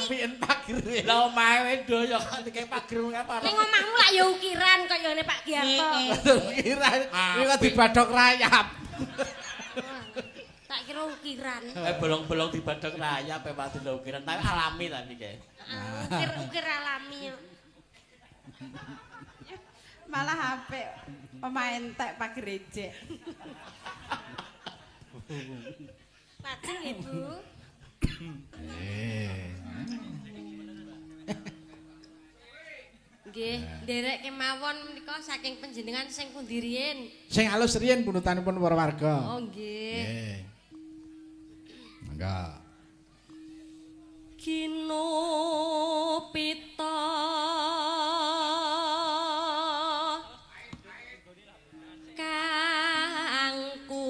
apik pagere. Lah omahe doyo kok dikek pager apa. Ning omahmu lak ya ukiran kaya ngene Pak Giarto. Kira iki kok dibadhok rayap. Tak kira ukiran. Bolong-bolong dibadhok rayap Pak dina ukiran tapi alami ta iki. Ukir alami. Malah apik omahe entek pagerejek. Lajeng Ibu. Nggih, nderek kemawon menika saking panjenengan sing pundi riyin. Sing alus riyen punutanipun para warga. Oh nggih. Nggih. Mangga. Kino pita kangku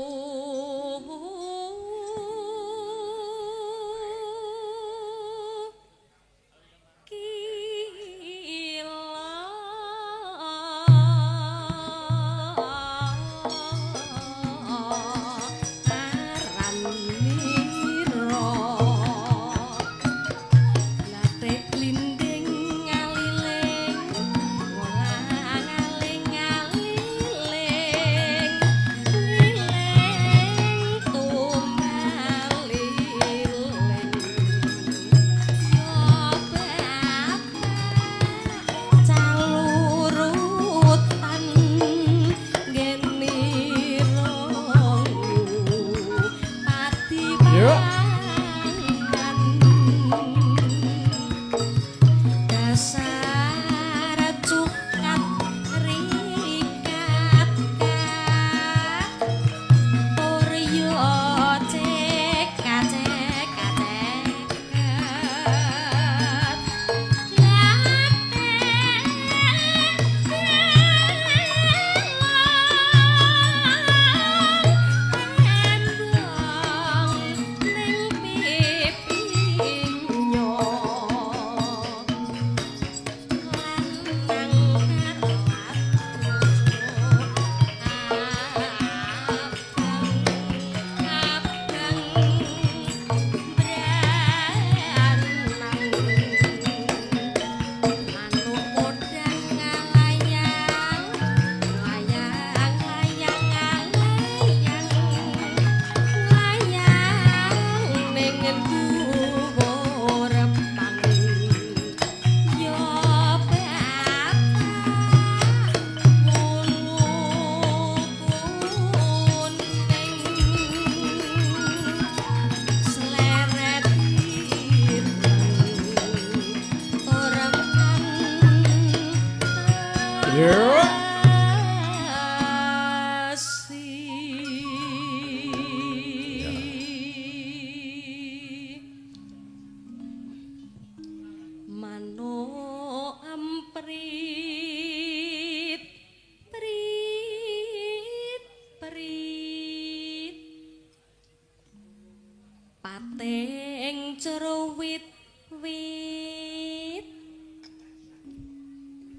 pating jero wit-wit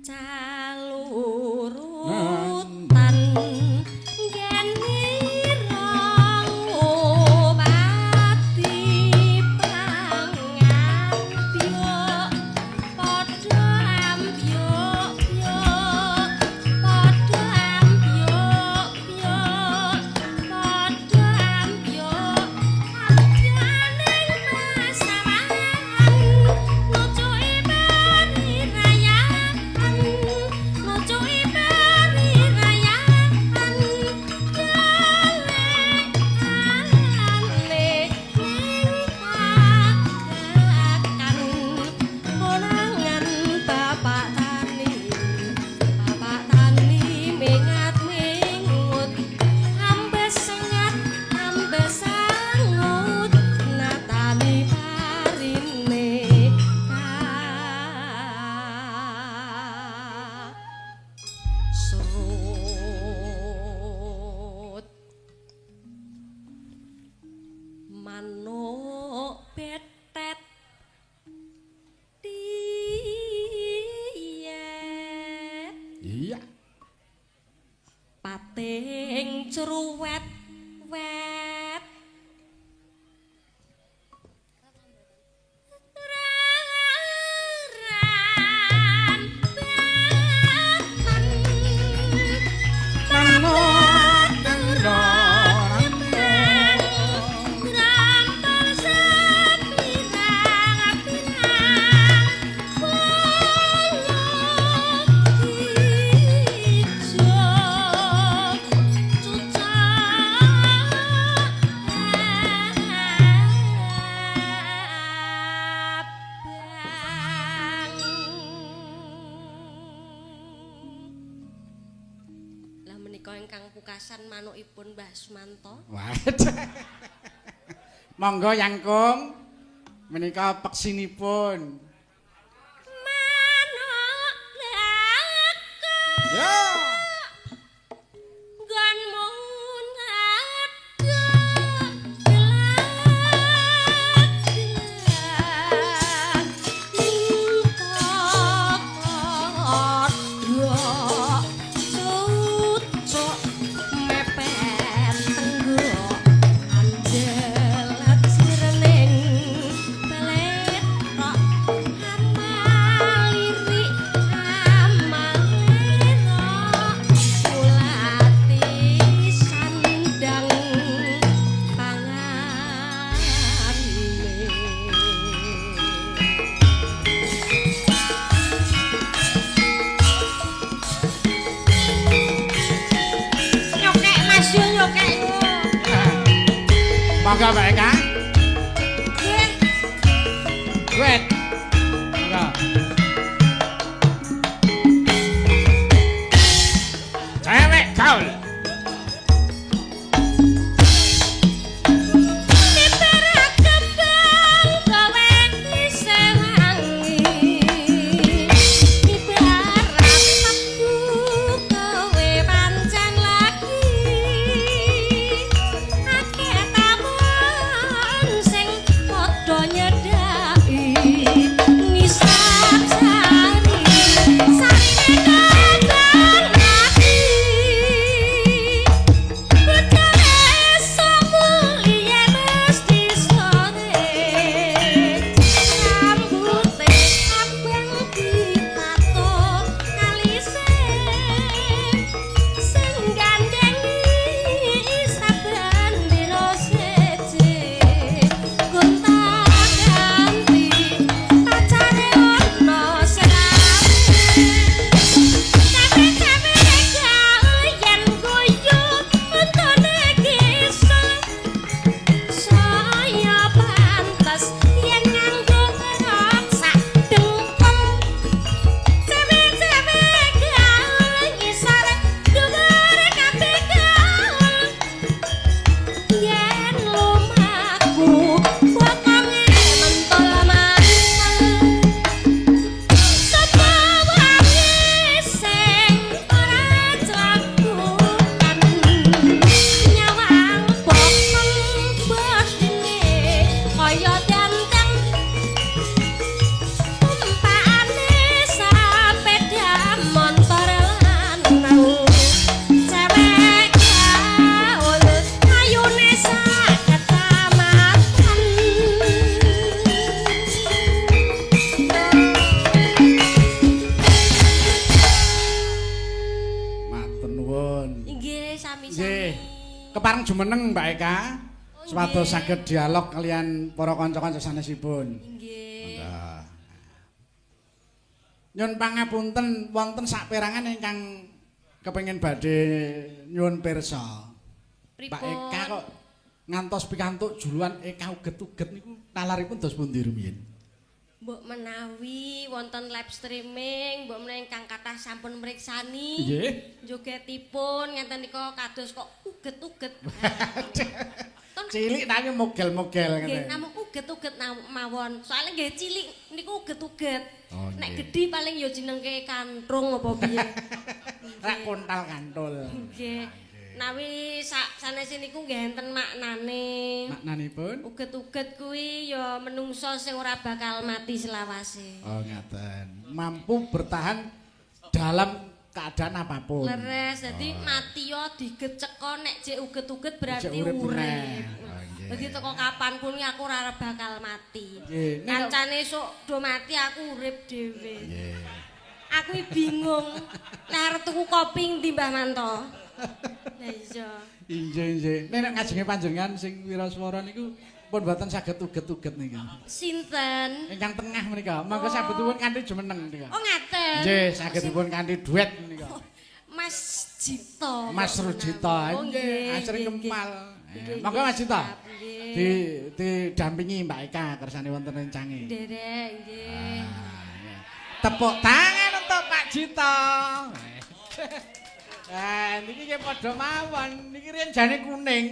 calurutan genirang obati pangambyuk padha ambyuk-byuk padha ambyuk-byuk padha ambyuk ambyuning pasaran nucuki bari rayan nucuki bari rayan dalekane ning pagakan konangan bapak tani mingat mingut ambes sengat ambes sangut natani parine serut manuk betet diet Iya. pating ceruwet wet kang pukasan manukipun Mbah Sumanto. Waduh. Monggo Yangkung menika peksinipun. Manuk laku. Yo. Gon munat. Monggo Mbak Eka. Nggih. Wet. Monggo. Cewek gaul. Kepareng jumeneng Mbak Eka. Supados saged dialog kalian para kanca-kanca sanesipun. Nggih. Nyun pangapunten wonten saperangan ingkang kepengin badhe nyuwun pirsa. Mbak Eka kok ngantos pikantuk juluan Eka uget-uget niku nalaripun dos pundi rumiyin? Mbok menawi wonten live streaming, mbok menawi ingkang kathah sampun mriksani. Nggih. Jogetipun ngenten nika kados kok uget-uget. Cilik nami mogel-mogel Nggih, ngene. namung uget-uget mawon. Soale nggih cilik niku uget-uget. Oh, Nek nggih. gedhi paling ya jenengke kantrung apa piye. Rak kontal kantul. Nggih. Nawi sanes niku nggih enten maknane. Maknanipun? Uget-uget kuwi ya menungso sing ora bakal mati selawase. Oh, ngaten. Mampu bertahan dalam keadaan apapun. Leres, jadi mati yo digeceko nek jek uget-uget berarti Jek urip urip. meneh. Oh, nggih. Jadi teko kapanpun aku ora bakal mati. Nggih. Kancane esuk do mati aku urip dhewe. Nggih. Aku bingung. Lah arep tuku kopi ndi Mbah Manto? Lah iya. Injih. Nek ngajenge panjenengan sing wiraswara niku pun mboten saged uget-uget niki. Sinten? Ingkang tengah menika, mangga sagedipun kanthi jumeneng menika. Oh ngaten. Nggih, sagedipun kanthi duet menika. Mas Jito. Mas Rujita. Oh nggih. Asring nggih, kempal. nggih. Monggo Mas Jito. Nggih. Didampingi Mbak Eka kersane wonten rencange. Derek nggih. Tepuk tangan untuk Pak Jito. niki nggih padha mawon. Niki riyen jane kuning.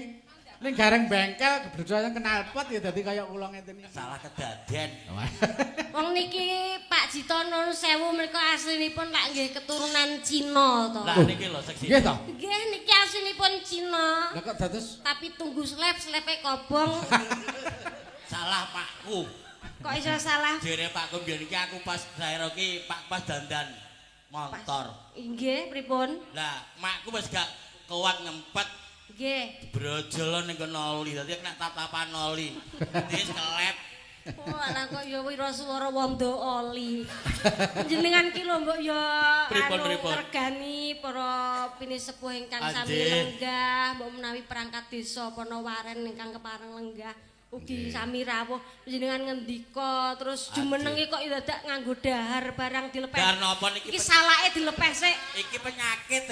Ning gareng bengkel gebrojoan knalpot ya dadi kaya kula ngeten iki. Salah kedaden. Wong niki Pak Jito Nun Sewu menika aslinipun lak nggih keturunan Cina to. Lah niki lho seksi. Nggih to? Nggih niki aslinipun Cina. Lah kok dados Tapi tunggu slepe kobong. Salah Pakku. Kok iso salah? Jere Pakku biyen iki aku pas daerah iki Pak pas dandan motor. Nggih, pripun? Lah makku wis gak kuat ngempet. Nggih. Brojol ning kono oli, dadi kena tatapan oli. Wis kelep. Walah kok ya wira swara wanda oli. Jenengan ki lho mbok ya Pripun? regani para pinisepuh ingkang sami lenggah, mbok menawi perangkat desa Panawaren ingkang kepareng lenggah ugi sami rawuh jenengan ngendika terus jumenenge kok dadak nganggo dahar barang dilepes. Dahar napa niki? Iki salake dilepes sik. Iki penyakit,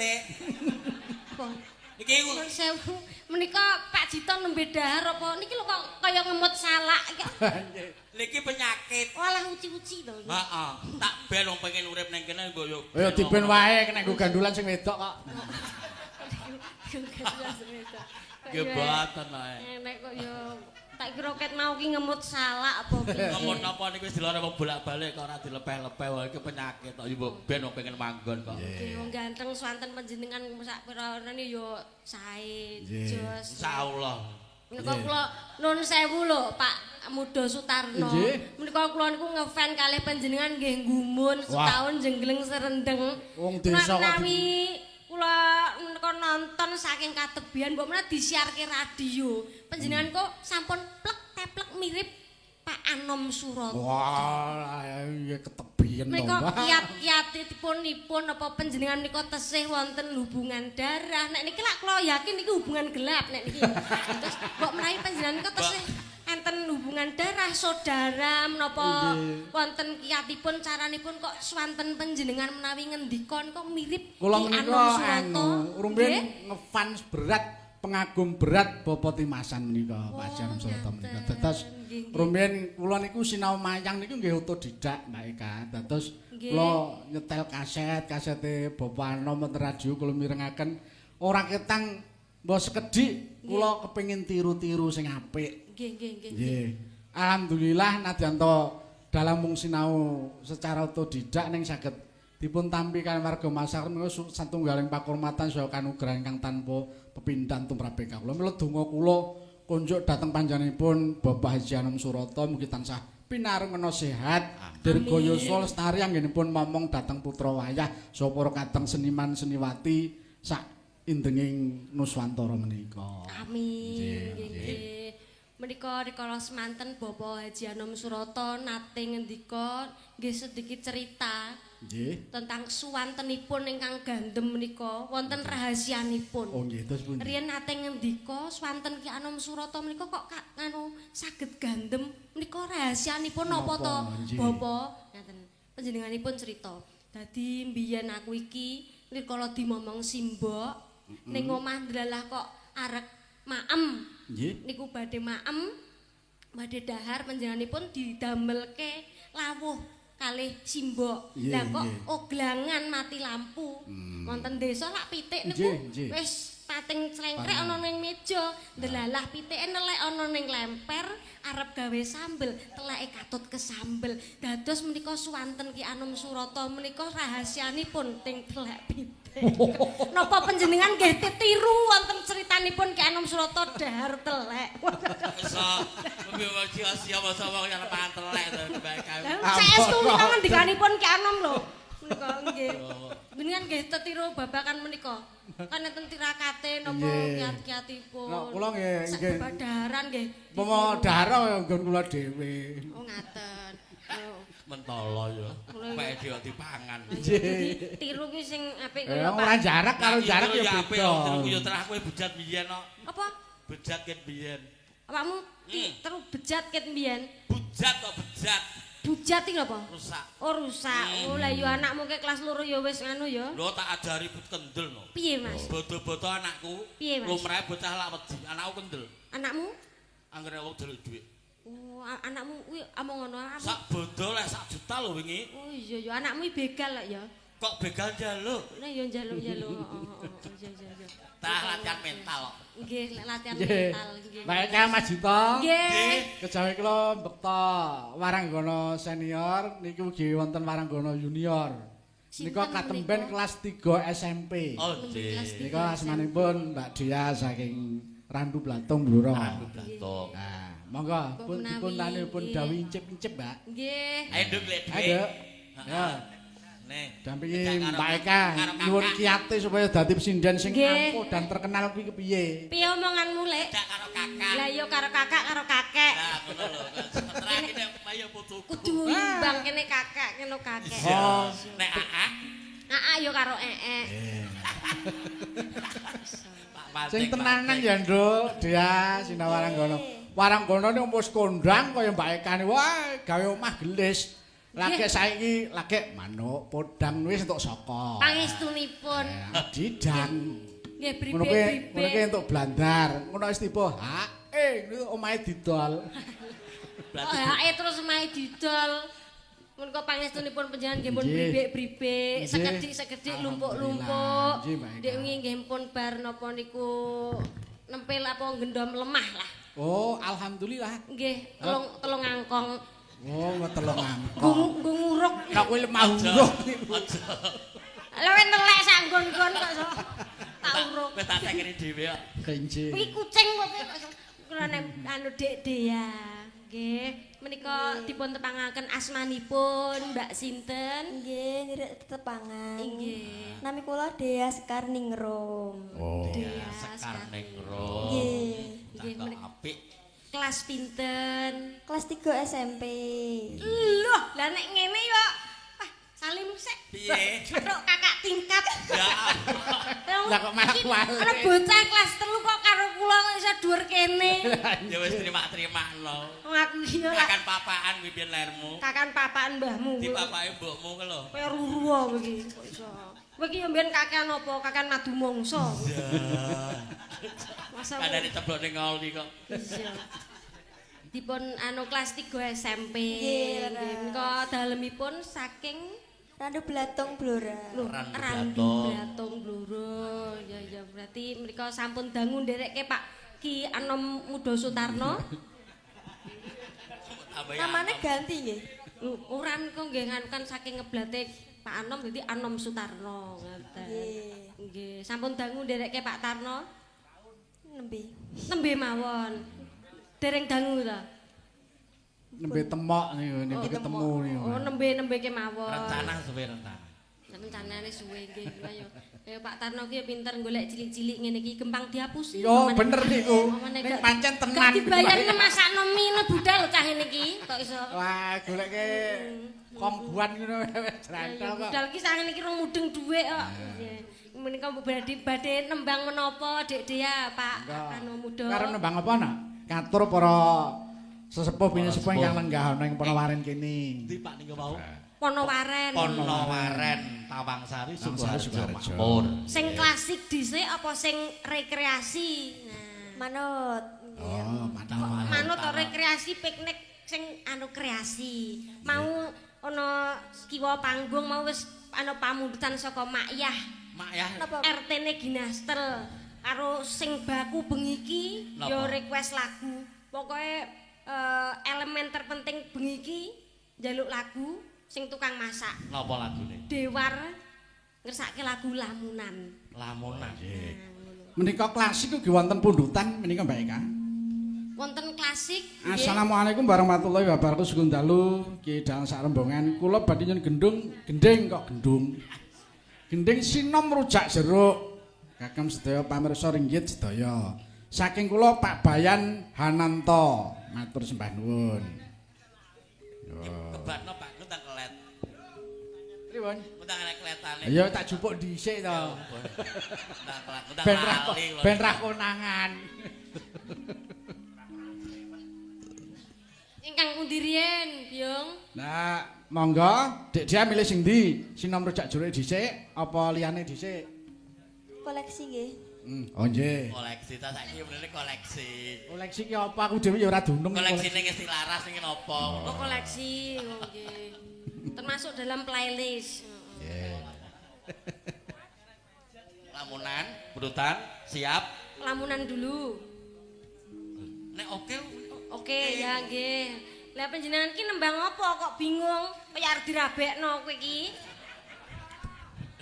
Apa? Iki Nun sewu menika Pak Jito nembe dahar apa niki lho kok kaya ngemut salak niki penyakit. walah uci-uci to. Heeh, tak ben wong pengen urip ning kene mbok yo. ya diben wae nek nggo gandulan sing wedok kok. Nggih boten ae. Nek kok yo tak kira ket mau ki ngemut salak apa piye. Ngomong napa niku wis dilore wong bolak-balik kok ora dilepeh-lepeh wae iki penyakit kok yo ben wong pengen manggon kok. Nggih wong ganteng swanten panjenengan sak pirane yo sae jos. Insyaallah. Menika kula nun sewu lho Pak Muda Sutarno. Menika kula niku ngefan kalih panjenengan nggih nggumun setahun jengleng serendeng. Wong desa kok menawi kula menika nonton saking katebian mbok menawa disiarke radio. Panjenengan kok sampun plek teplek mirip Pak Anom Suroto. wah ya ketebian to. Menika kiat-kiatipun apa panjenengan menika tesih wonten hubungan darah. Nek niki lak kula yakin niki hubungan gelap nek niki. Terus mbok menawi panjenengan menika tesih enten hubungan darah saudara menapa wonten kiatipun caranipun kok swanten panjenengan menawi ngendika kok mirip Kula Ki menika Anom Suroto. rumiyin ngefans berat pengagum berat Bapak Timasan menika Pak Anom Suroto menika. Dados rumiyin kula niku sinau mayang niku nggih otodidak Mbak Eka. Dados kula nyetel kasete Bapak Anom wonten radio kula mirengaken ora ketang mbok sekedhik kula kepengin tiru-tiru sing apik. Nggih. Alhamdulillah nadyan to dalam mung sinau secara otodidak ning saged dipun tampi kan warga masyarakat menika satunggaling pakurmatan saha kanugrahan ingkang tanpa pepindhan tumrap kula. Mila donga kula kunjuk dhateng panjenenganipun Bapak Haji Anom Suroto mugi tansah pinarengana sehat, dirgaya lestari anggenipun momong dhateng putra wayah saha para kadang seniman seniwati sak indenging Nuswantara menika. Amin. Nggih. Menika rikala semanten Bapak Haji Anom Suroto nate ngendika nggih sedikit cerita Nggih. tentang suwantenipun ingkang gandem menika wonten rahasianipun. Oh nggih, terus pundi? Riyen nate ngendika swanten Ki Anom Suroto menika kok saged gandem menika rahasianipun napa to Bapak? Ngaten. Panjenenganipun cerita. Dadi mbiyen aku iki rikala dimomong simbok ning omah ndlalah kok arek maem. Nggih. Niku badhe maem, badhe dahar panjenenganipun didamelke lawuh kalih simbok. Lah kok oglangan mati lampu. Wonten desa lak pitik niku wis pating clengkrek ana ning meja, ndelalah pitike nelek ana ning lemper arep gawe sambel, teleke katut kesambel. Dados menika suwanten Ki Anom Suroto menika rahasianipun teng telek pitik. Napa panjenengan nggih tiru wonten critanipun Ki Anom Suroto dahar telek. Iso mbiwiji siapa sapa yang pangan telek to bae kae. Saestu menika ngendikanipun Ki Anom lho. Menika nggih. Jenengan nggih tetiru babakan menika. Kan enten tirakate napa kiat-kiatipun. Nah, kula nggih Badaran nggih. Pomo dara nggon kula dhewe. Oh ngaten. Mentolo ya. Pek dhewe dipangan. Tiru ki sing apik Ya ora jarak karo jarak ya beda. Tiru yo terah kowe bejat biyen kok. Apa? Bejat ket biyen. Awakmu terus bejat ket mbiyen. Bujat kok bejat. Bujat iki apa? Rusak. Oh rusak. Oh lah yo anakmu ke kelas 2 ya wis nganu ya. Lho tak ajari kendel no. Piye Mas? Bodo-bodo anakku. Piye Mas? Lumrahe bocah lak wedi. Anakku kendel. Anakmu? Anggere wong delok dhuwit. Oh anakmu kuwi among ngono. Sak bodo lek sak juta lho wingi. Oh iya ya anakmu begal lah ya. Kok begal njaluk? Nah yo njaluk-njaluk. Iya. Tah latihan mental. Nggih, latihan Nggih. mental nggih. Mbak Eka Majito. Nggih. Kejawi kula mbekta Waranggana senior niku ugi wonten Waranggana junior. Nika Sinten katemben menika? kelas 3 SMP. Oh, Kelas nggih. Nika asmanipun Mbak Dia saking Randu Blatung Blora. Aduh, blatok. Nah, monggo pun menawi, dipun tanipun nggih. dawuh incip-incip, Mbak. Nggih. Ayo nduk lek Ayo. dhuwit. Ya. Nih. Dampingi Cek karo- Mbak Eka karo nyuwun kakak. kiate supaya dadi pesinden sing Nggih. ampuh dan terkenal kuwi kepiye. Piye omonganmu, Lek? Cek karo kakak. Lah yo karo kakak karo kakek. Nah, ngono lho. Semeterake nek ayo putuku. Kudu imbang kene kakak kene kakek. Oh. Nek AA Aa yo karo ee. Pak Mancing. Sing tenanan ya, Nduk. Dia Sina Waranggana. Waranggana ni wis kondang kaya Mbak Eka ni. Wah, gawe omah gelis. Lagi saiki lagi manuk podang wis entuk saka. Pangestunipun. Didang. Nggih Ngono kuwi bribe-bribe. entuk blandar. Ngono wis tiba. Niku omahe didol. Berarti Oh, terus mae didol. Menika pangestunipun panjenengan nggih pun Nggih. bribek-bribek, Nggih. sekedhik-sekedhik lumpuk-lumpuk. Nggih, Mbak Eka. Ndek wingi nggih pun bar napa niku nempel apa gendom lemah lah. Oh, alhamdulillah. Nggih, telung angkong. Oh, ngetelong Nggo angkong. nguruk. Kak kuwi lemah uruk niku. Lha wis nelek sak nggon-nggon kok iso tak uruk. wis tak tekeni dhewe kok. Kenci. Kuwi kucing kok iso kurane anu Dek Dea. Nggih, menika dipun tepangaken asmanipun Mbak sinten? Nggih, ngirik tetepangan. Nggih. Nami kula Dea Sekar Ningrum. Oh. Dea Sekar ning ro. Nggih. Nggih, Cakep menika apik. kelas pinten? Kelas 3 SMP. Loh, lah nek ngene yo salim sik. Piye? Karo kakak tingkat. Ya. Lah kok malah kuali. Ana bocah kelas 3 kok karo kula kok iso dhuwur kene. Ya wis terima-terima Wong aku iki yo lak Kakan papaan kuwi biyen lairmu. kakan papakan mbahmu. Di papake mbokmu ku lho. Kaya ruru kowe iki kok iso. Kowe iki yo mbiyen kakean apa? Kakean madu mangsa. Masa Kadane ceblok ning ngoli kok. iya. Dipun anu kelas 3 SMP. Nggih, Nggih, menika dalemipun saking Randu Blatung Blora. Loh, Randu Randu Blatung. Blatung Bluro. Ya berarti mereka sampun dangu nderekke Pak Ki Anom Mudo Sutarno. Namanya ganti nggih. Uran kok nggih kan saking ngeblate Pak Anom dadi Anom Sutarno ngoten. Nggih. Nggih, sampun dangu nderekke Pak Tarno. Nembe. Nembe mawon. Dereng dangu ta? Nembe temok niku niku ketemu niku. Oh, nembe kemawon. Rencana suwe rencana. Rencanane suwe nggih ayo. Kaya Pak Tarno ki pinter golek cilik-cilik ngene iki gampang dihapusi. Yo bener niku. Mamane Ning gak- pancen Gak tenan. dibayar masakno mie budal cah ngene iki kok iso. Wah, goleke kongguan ngono wis jrantel kok. Budal ki sak ngene iki rong mudeng dhuwit kok. Nggih. Menika badhe nembang menapa Dek Dea Pak Anu Mudo. Karep nembang apa nak? Katur para sesepuh pinesepuh ingkang lenggah ana ing Ponowaren kene. Ndi Pak niku mau? Ponowaren. Ponowaren, Tawangsari, Tawangsari, Sukoharjo, Sukoharjo. Makmur. Sing klasik dhisik apa sing rekreasi? Nah, Manut. Oh, mantap. manut to rekreasi piknik sing anu kreasi. Mau ana kiwa panggung mau wis ana pamundutan saka Makyah. Mak ya. Napa? RT-ne Ginastel karo sing baku bengi iki ya Napa? request lagu. Pokoke elemen terpenting bengi iki njaluk lagu sing tukang masak. Napa lagune? Dewar ngersake lagu lamunan. Lamunan. Menika klasik ugi wonten pundutan menika Mbak Eka. Wonten klasik nggih. Assalamualaikum warahmatullahi wabarakatuh. Sugeng dalu Ki Dalang sak rombongan. Kula badhe nyuwun gending kok gendung. Gending sinom rujak jeruk. Kagem sedaya pamirsa ringgit sedaya. Saking kula Pak Bayan Hananto. Matur sembah nuwun. Kebatno Pak, ku tak kelet. Pripun? Ku tak nek keletane. Ayo tak jupuk dhisik to. Tak kelet, ku tak Ben lali. lho. ben ra konangan. Ingkang pundi riyen, Byung? Nah, monggo Dek Dia milih sing ndi? Sinom rujak jeruk dhisik apa liyane dhisik? Koleksi nggih. Oh nggih. Koleksi ta saiki menene koleksi. Koleksi ki apa aku dhewe ya ora dunung. Koleksine wis dilaras iki napa? Oh koleksi, oh, nggih. Termasuk dalam playlist. Nggih. lamunan, brutan, siap. Lamunan dulu. Nek oke. Oke, ya nggih. Lah panjenengan ki nembang apa kok bingung? Kaya arep dirabekno kowe iki.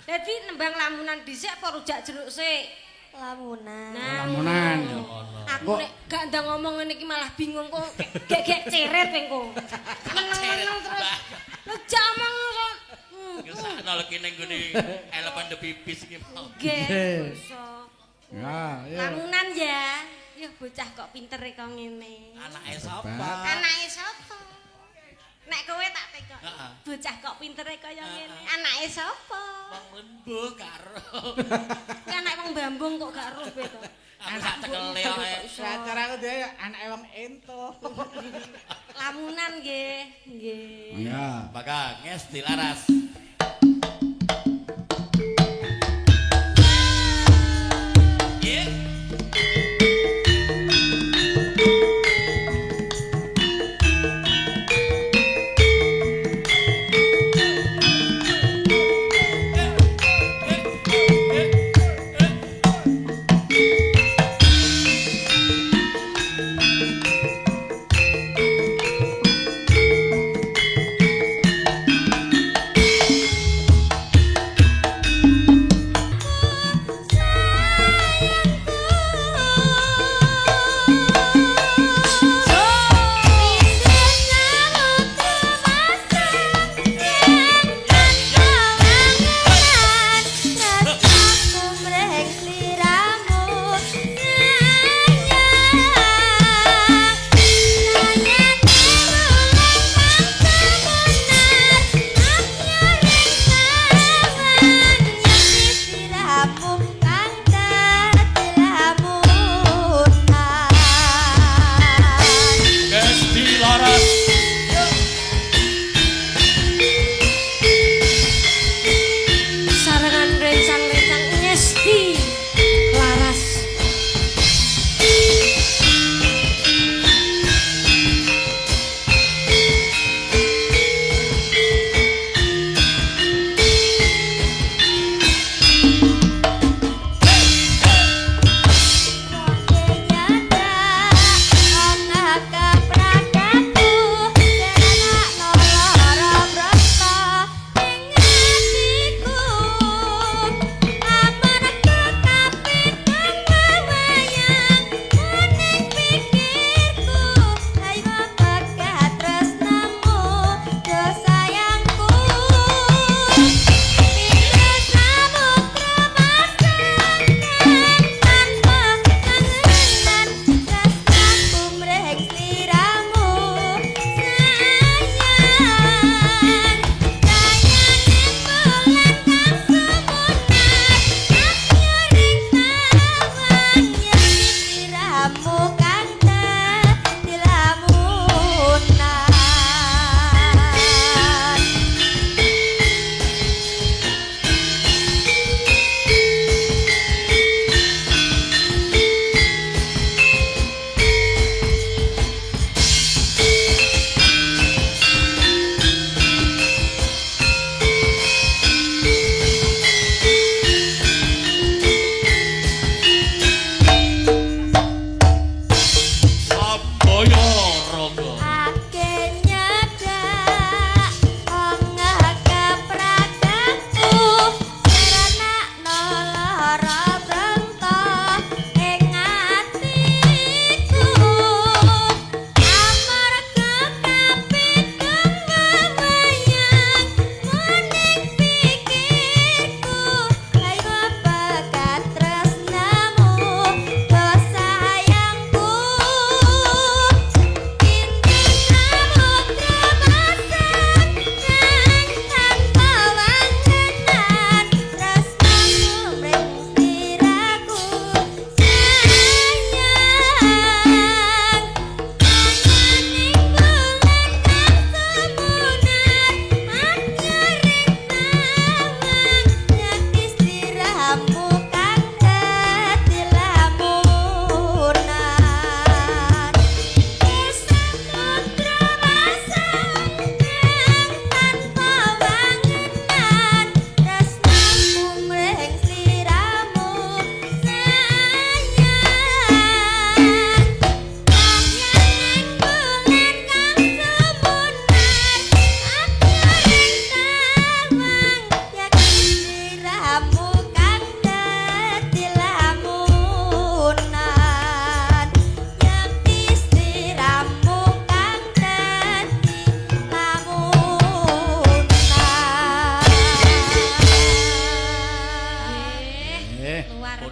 Dadi nembang lamunan dhisik apa rujak jeruk sik? Lamunan. Nah, Lamunan. aku nek gak ndang ngomong ngene iki malah bingung kok gek ceret kowe kok. Meneng-meneng terus. Lu jamang kok. Ngesakno lagi ning gone elepan de pipis iki mau. Nggih. Iso. Ya, ya. Lamunan ya. Yuh bocah kok pinter kok ngene. Anake sapa? Anake sapa? Nek kowe tak tekok. Heeh. Bocah kok pintere kaya ngene. Anake sapa? Wong lembuh karo. Kuwi anak wong Bambung kok gak roh kowe kok. Aku sak cekele ae. Cara aku dhewe anake wong ento. Lamunan nggih. Nggih. Ya. Maka nges dilaras. Iya.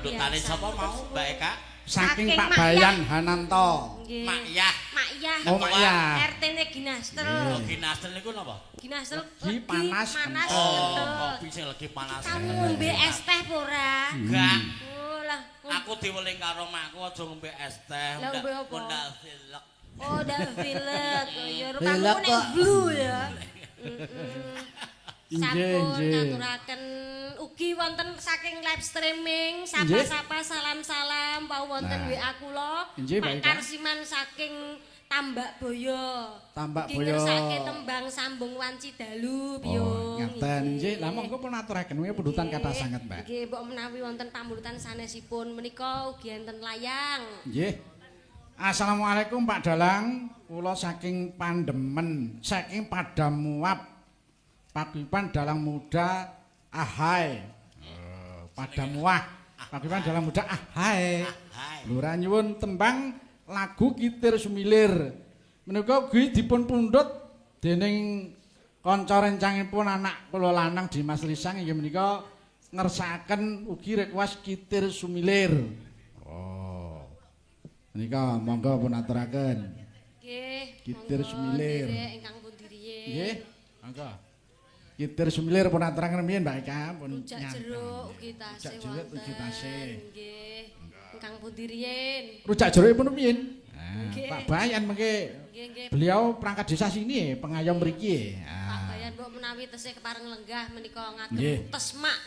Pundutane sapa mau Mbak Eka? Saking Saking Pak Mak Bayan Hananto. Nggih. Mak Yah. Mak Yah. Oh, Mak Yah. RT-ne Ginastel. Oh, Ginastel niku napa? Ginastel Legi panas panas kental. Oh, kental. kopi sing lagi panas. Kamu ngombe es teh apa ora? Enggak. Oh lah. Aku diweling karo makku aja ngombe es teh. Lah, ngombe apa? Ndak silek. Oh, dah filet. Oh, ya Filet rupamu nek kok. blue ya. Inggih, Sampun inggih. ngaturaken ugi wonten saking live streaming, sapa-sapa salam-salam pau wonten Nah. WA kula. Inggih, Mbak Pak Ika. Karsiman saking Tambak Boyo. Tambak Iki Boyo. ngersake tembang sambung wanci dalu Oh, piyung. ngaten nggih. Lah monggo pun aturaken wingi pundutan Nggih. kathah sanget, Mbak. Nggih, mbok menawi wonten pamundutan sanesipun menika ugi enten layang. Nggih. Assalamualaikum Pak Dalang. Kula saking Pandemen, saking Padamuap. Paguyuban Dalang Muda Ahai. Padamuah. Paguyuban Dalang Muda Ahai. Hai. Lurah nyuwun tembang lagu Kitir Sumilir. Menika ugi dipun pundhut dening kanca rencangipun anak kula lanang Dimas Lisang inggih menika ngersakaken ugi request Kitir Sumilir. Oh. Menika monggo pun aturaken. Nggih. Kitir monggo, Sumilir. nderek ingkang pun diriye. Nggih. Monggo. Kitir Sumilir pun aturaken mbiyen Mbak Eka pun Rujak nyanteng. jeruk ugi tasih Rujak jeruk wonten. ugi tasih. Nggih. Ingkang pundi riyin? Rujak jeruk pun mbiyen. Nggih. Pak Bayan mengke Nggih, nggih. beliau perangkat desa sini pengayom mriki. Pak Bayan mbok menawi tesih kepareng lenggah menika Nggih. ngagem tesmak.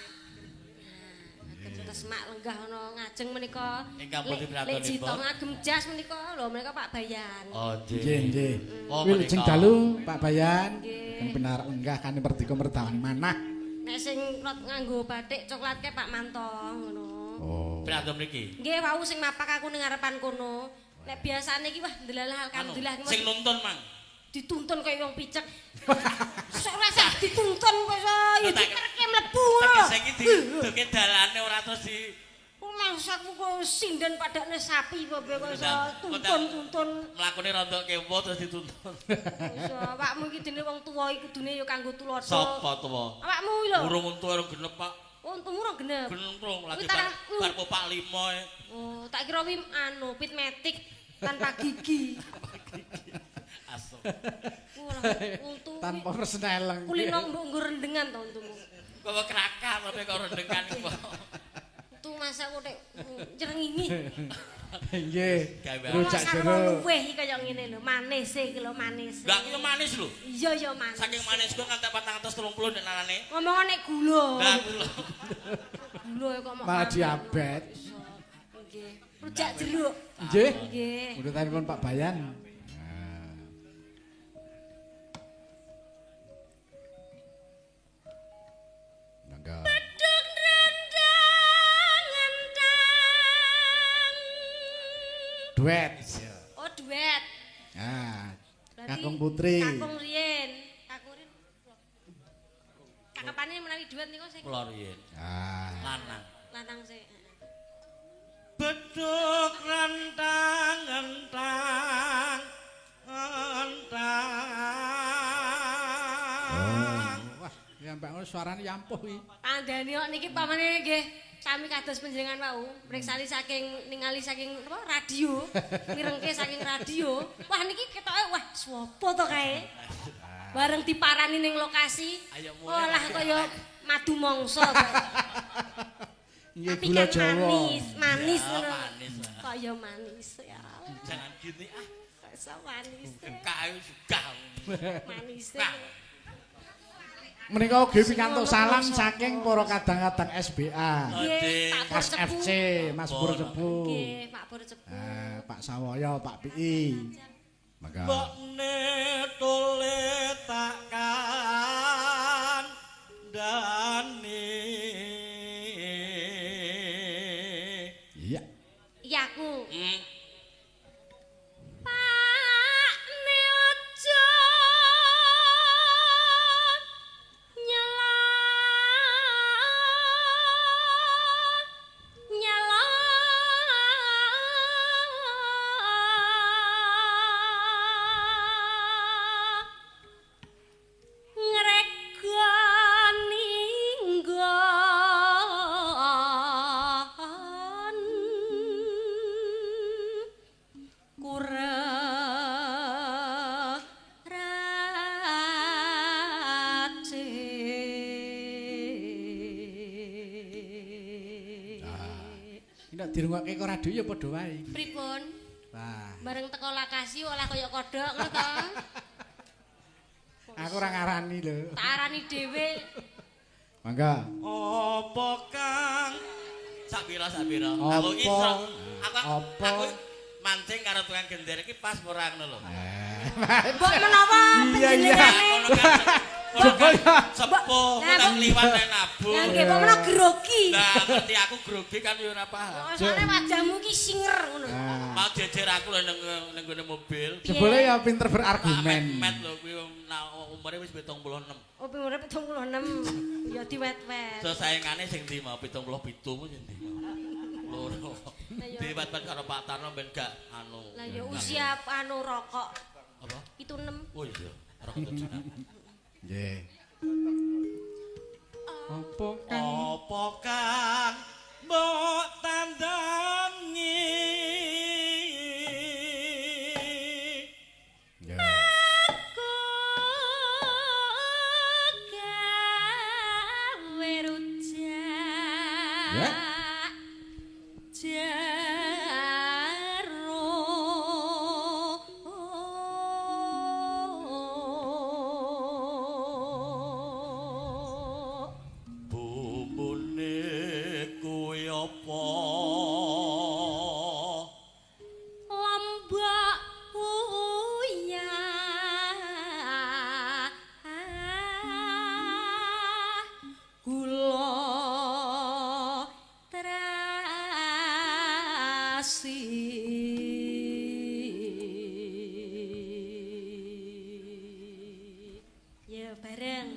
Ngagem tesmak lenggah ana ngajeng menika. Ingkang pundi Lek Jito pratunipun? ngagem jas menika lho menika Pak Bayan. Oh, Nggih, nggih. Oh, Wilujeng menika. dalu Pak Bayan. Nggih. Kang pinarak lenggah kane merdeka merdawani manah. Nek sing nganggo batik coklat ke Pak Manto ngono. Oh. Piraten mriki? Nggih wau sing mapak aku ning ngarepan kono. Nek biasane iki wah ndelalah alhamdulillah iki Sing nuntun, Mang. dituntun kaya wong picek. Sok rasa dituntun kok iso ya Tak- dikerke mlebu ngono. Sing iki diduke dalane ora terus di Mangsakmu kok sinden padakne sapi kok kok iso Betul. tuntun-tuntun. mlakune rontok kepo terus dituntun. Iso awakmu iki dene wong tuwa iki kudune ya kanggo tulodo. Sapa tuwa? Awakmu iki lho. Urung untu urung genep, Pak. Oh, untumu ora genep. Genep lagi Kuwi tarang- bar popak 5 e. Oh, tak kira wi pitmetik tanpa gigi. Asu. Ora untu. Tanpa persneleng. kulino mbok nggo rendengan to untumu. Bawa kerakam tapi kok rendengan kok. Untu masa kok nek nyerengingi. Nggih. Gawe Rujak Sarwa jeruk. luweh iki kaya ngene lho, manis iki lho manis. Lah iki manis lho. Iya ya manis. Saking manis kok nganti 430 nek nanane. Ngomong nek gula. Lah lho. Gula kok mau. Malah diabet. Nggih. Rujak jeruk. Nggih. Nggih. Pundutanipun Pak Bayan. Monggo. Beduk rendang entang. Duet. Oh, duet. Ah, Berarti Kakung Putri. Kakung riyen. Kakung riyen. Cakepane menawi duet niku sing Kula riyen. Ah. Lanang. lanang sih. Beduk rentang entang entang. Wah, ya mbak ngono suarane yampuh iki. Kandhani kok niki pamane nggih sami kados panjenengan wau, mriksani saking ningali saking apa radio, mirengke saking radio. Wah niki ketoke wah sapa to kae. Bareng diparani ning lokasi. Ayo mulai. Olah kaya madu mangsa. Nggih Tapi gula kan Jawa. manis, manis Ya, ngono. manis lah. Kaya manis ya. Allah. Jangan gini ah. Kok iso manis. Kayu juga. Manis. Menika ugi pikantuk salam saking para kadang-kadang SBA. Nggih, Pak Pur Kas Cepu. FC, Mas Pur Cepu. Nggih, Pak Pur Cepu. Pak Sawoyo, Pak PI. Maka. Mbok ne tole takkan dani. Iya. Iya aku. Hmm. Pak Neojo nyela nyela ngregani nggo Nek dirungokke kok radio ya padha wae. Pripun? Nah, Bareng teko lakasi olah kaya kodhok ngono to. aku ora ngarani lho. Tak arani dhewe. Mangga. Apa Kang? Sapira. Apa? Aku iki aku Apa? aku mancing karo tukang gender iki pas ora ngono lho. Mbok menawa Iya, iya. panjenengane Ngono kan. Ngono kan sepuh nang liwat nek nabung. Lah nggih pemenak grogi. Lah ngerti aku grogi kan yo ora paham. Soale wajahmu ki singer ngono. Mau jejer aku lho ning nggone mobil. Jebule ya pinter berargumen. Met lho kuwi umure wis 76. Oh, umure 76. Ya diwet-wet. So saingane sing ndi mau 77 ku sing ndi. Loro. Diwat-wat karo Pak Tarno ben gak anu. Lah ya usia anu rokok. Apa? 76. Oh iya, rokok tujuan. Nggih. Apa kan? Apa Kang mbok tandangi? Ya. Aku gawe rujak. Ya. Bumbune kuwi apa? Lombok uyah gula terasi ya bareng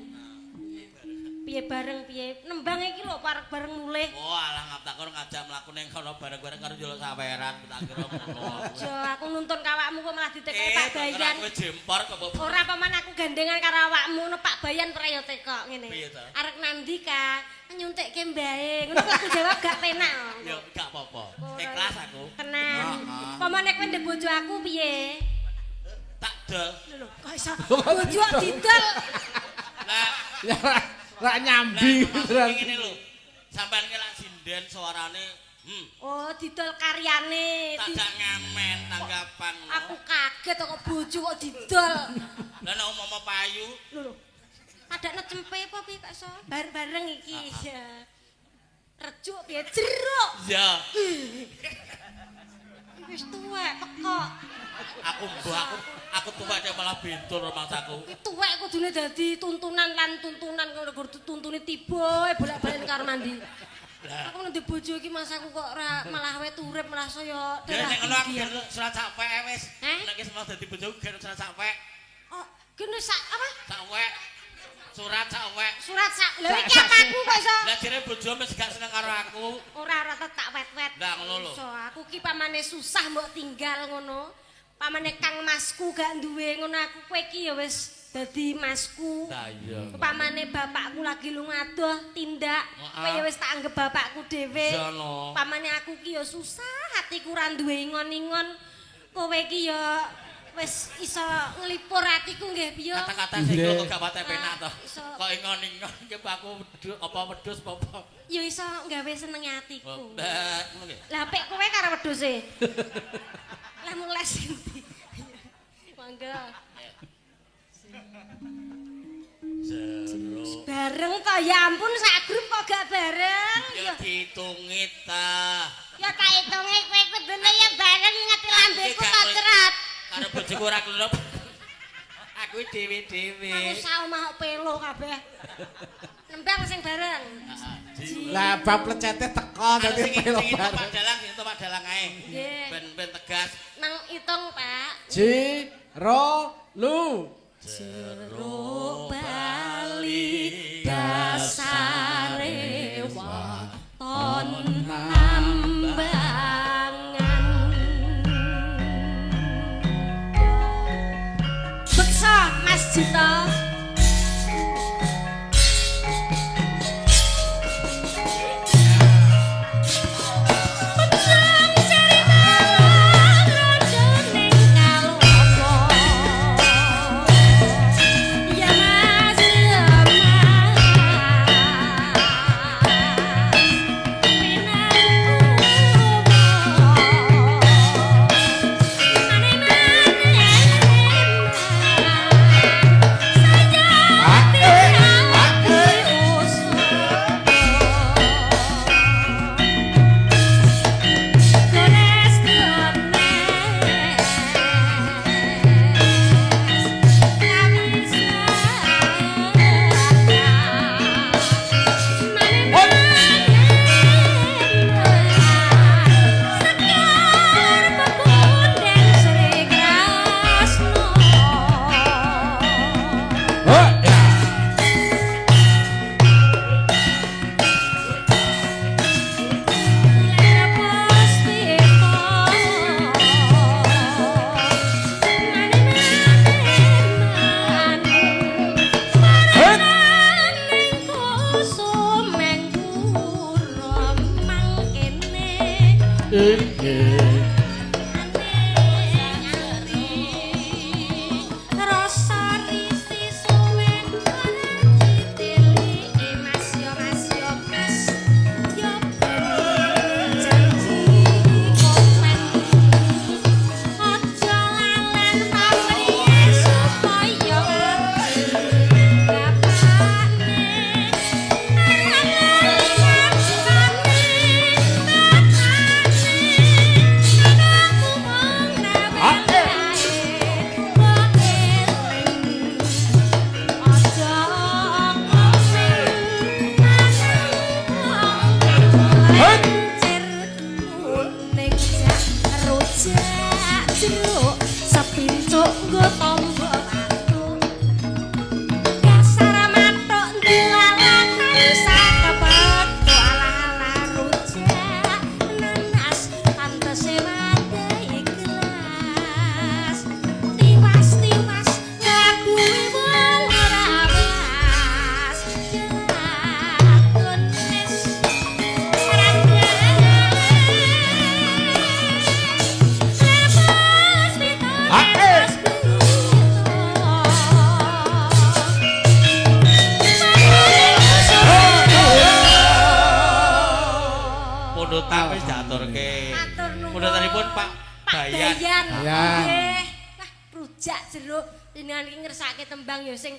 piye bareng piye nembang iki lho parek bareng mulih. Oh alah ngaptakon ngajak mlaku ning kono bareng-bareng karo njaluk saweran tak kira ngono. Aja aku nuntun kawakmu kok malah ditekoki Pak Bayan. Kowe jempor kok mbok. Ora paman aku gandengan karo awakmu no Pak Bayan prayo teko ngene. Piye to? Arek nandi Kak? Nyuntikke mbae. Ngono kok aku jawab gak penak. Ya gak apa-apa. Ikhlas aku. Tenang. Pamane kowe ndek bojo aku piye? Tak dol. Lho, kok iso bojo didol. Lah Ya ora nyambi. ngene lho. Sampeyan ki lak sinden suarane Oh, didol karyane. tak ngamen tanggapan. Aku kaget kok bojo kok didol. Lah nek umpama payu Lho. Padakne cempe apa piye kok iso? Bareng iki. Ya. Rejuk piye jeruk. ya Wis tuwek teko. aku tuwek aja malah bentur mangsaku. Tuwek kudune dadi tuntunan ngono gur tuntune tiba bolak-balik karo mandi. Aku nek bojo iki mas aku kok ora malah wet urip malah saya Ya nek ngono aku gen surat sak wek wis. Heh? Nek wis mau dadi bojoku gen surat sak wek. Oh, gene sak apa? Sak wek. Surat sak wek. Surat sak. Lha iki apaku kok iso? Lah jere bojomu wis gak seneng karo aku. Ora tak wet-wet. Lah ngono lho. Iso aku ki pamane susah mbok tinggal ngono. Pamane Kang Masku gak duwe ngono aku kowe iki ya wis dadi masku. Lah iya. Pamane bapakku lagi lunga adoh tindak. Kowe ya wis tak anggap bapakku dhewe. Sono. Pamane aku ki ya susah hatiku ra duwe ingon-ingon. Kowe ki ya wis iso nglipur atiku nggih piye. Kata-kata sing kok gak pate penak to. Iso. Kok ingon-ingon ki aku apa wedhus apa. Ya iso gawe seneng atiku. Lah ngono nggih. Lah apik kowe karo wedhuse. Lah mules endi? Mangga. Jero. Bareng to ya ampun sak grup kok gak bareng. Ya dihitungi ta. Ya tak hitunge kowe kudune ya bareng ngati lambeku to cerat. Karo bojoku ora klerup. Aku dhewe-dhewe. Aku sak omah pelo kabeh. Nembang sing bareng. Lah bab lecete teko dadi pelo bareng. Pak Dalang, itu Pak Dalang ae. Nggih. Ben tegas. Nang itung, Pak. Ji, ro, lu. Jeruk bali dasare waton ambangan. Beksa Mas Jito. Nggih.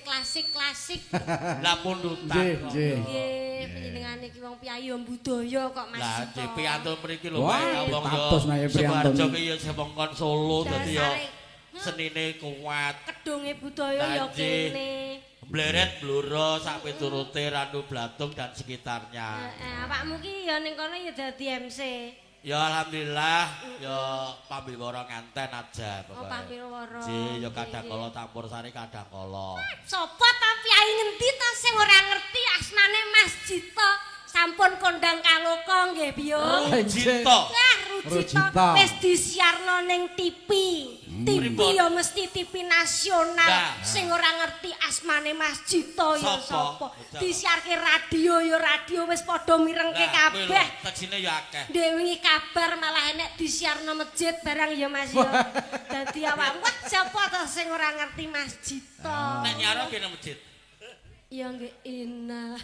Klasik-klasik. Lah pundutan. Nggih. Nggih, panjenengan iki wong piyayi budaya kok Mas. Lah Cito. piantun mriki lho Wah, wong tatos nah ya piantun. Semarjo ki ya semongkon Solo dadi ya senine kuat. Kedunge budaya ya kene. Bleret bluro sak piturute Randu Blatung dan sekitarnya. Awakmu ki ya ning kono ya dadi MC. Ya alhamdulillah ya pambiwara nganten aja Oh, pokoke. pambiwara. Ji ya kadang kala campur sari kadang kala. Sopo ta piyayi ngendi ta sing ora ngerti asmane Mas Jito? Sampun kondang kaloka nggih, Biung. Jito. Wah, Rujito Rujito. wis disiarno ning TV. TV Pripun? ya mesti TV nasional. Nah. Sing ora ngerti asmane Mas Jito ya Sopo? sapa? Disiarke radio ya radio wis padha mirengke kabeh. Teksine ya akeh. Dewi kabar malah enek disiarno masjid barang ya Mas ya. Dadi awakmu wah sapa to sing ora ngerti Mas Jito? Nek nyaro kene masjid. Ya nggih ina.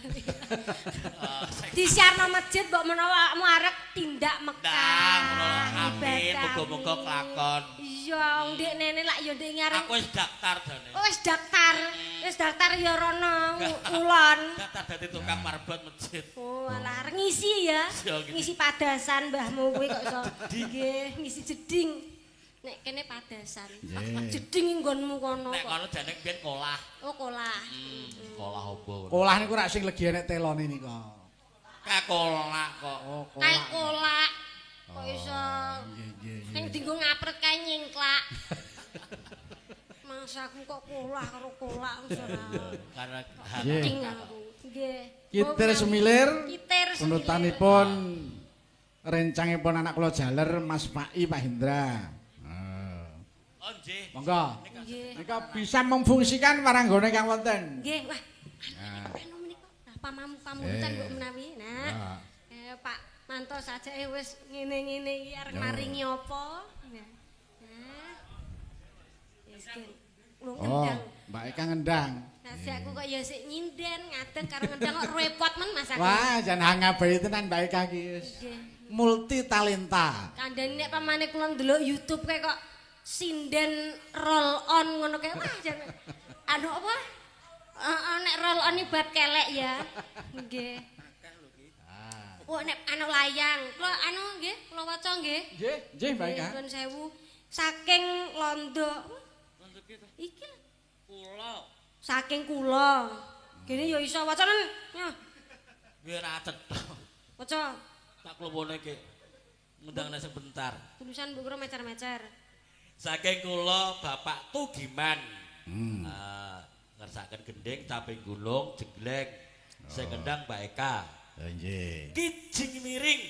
Disiarno masjid mbok menawa awakmu arep tindak Nah, Mekah. amin, ibadah. muga-muga kelakon. Iya, ndek nene lak ya ndek ngarep. Aku wis daftar jane. Oh, wis daftar. Wis daftar ya rono ulon. Daftar dadi tukang marbot masjid. Oh, alah ngisi ya. Iya, ngisi. Ngisi padasan mbahmu kuwi kok iso. Nggih, ngisi jeding. Nek kene padasan. Jeding nggonmu kono Nek kok. kono jane biyen kolah. Oh, kolah. Kolah opo? Kolah niku rak sing legi enek telone niku. Kakolah kok. Oh, Kae kolak. Kok iso Nggih. ning dienggo ngapret kae nyingklak. Masaku kok kolah karo kolak wis ora. Karena Jeding aku. Nggih. Kitir semilir. Kitir semilir. Penutanipun rencangipun anak kula jaler Mas Pai Pak Hendra. Oh nggih. Monggo. Nggih. Nika bisa memfungsikan paranggone kang wonten. Nggih, wah. Anu menika pamunten kok menawi. Nah. Pak Manto sajake wis ngene-ngene iki arep maringi apa? Nah. Wis Oh, ngendang. Mbak Eka ngendang. Nasi aku kok ya sik nyinden ngadeg karo ngendang kok repot men Mas aku. Wah, jan hangabe tenan Mbak Eka iki. Nggih. Multi talenta. Kandhane nek pamane kula ndelok YouTube kae kok sinden roll on ngono kae. Wah, jan anu apa? Nek roll on iki bab kelek ya. Nggih. Oh, nek anu layang. Kula anu nggih, kula waca nggih. Nggih, Mbak Eka. Nuwun sewu. Saking Londo. Iki Kula saking kula. Gene ya iso wacanen. Ya, biar cetha. waca. Tak klopone iki. Ngundangna sebentar. Tulisan mbok kira mecer-mecer. Saking kula Bapak Tugiman. Ngersaken gending caping gulung jeglek. Sing gendang Mbak Eka. Nggih. Kijing miring.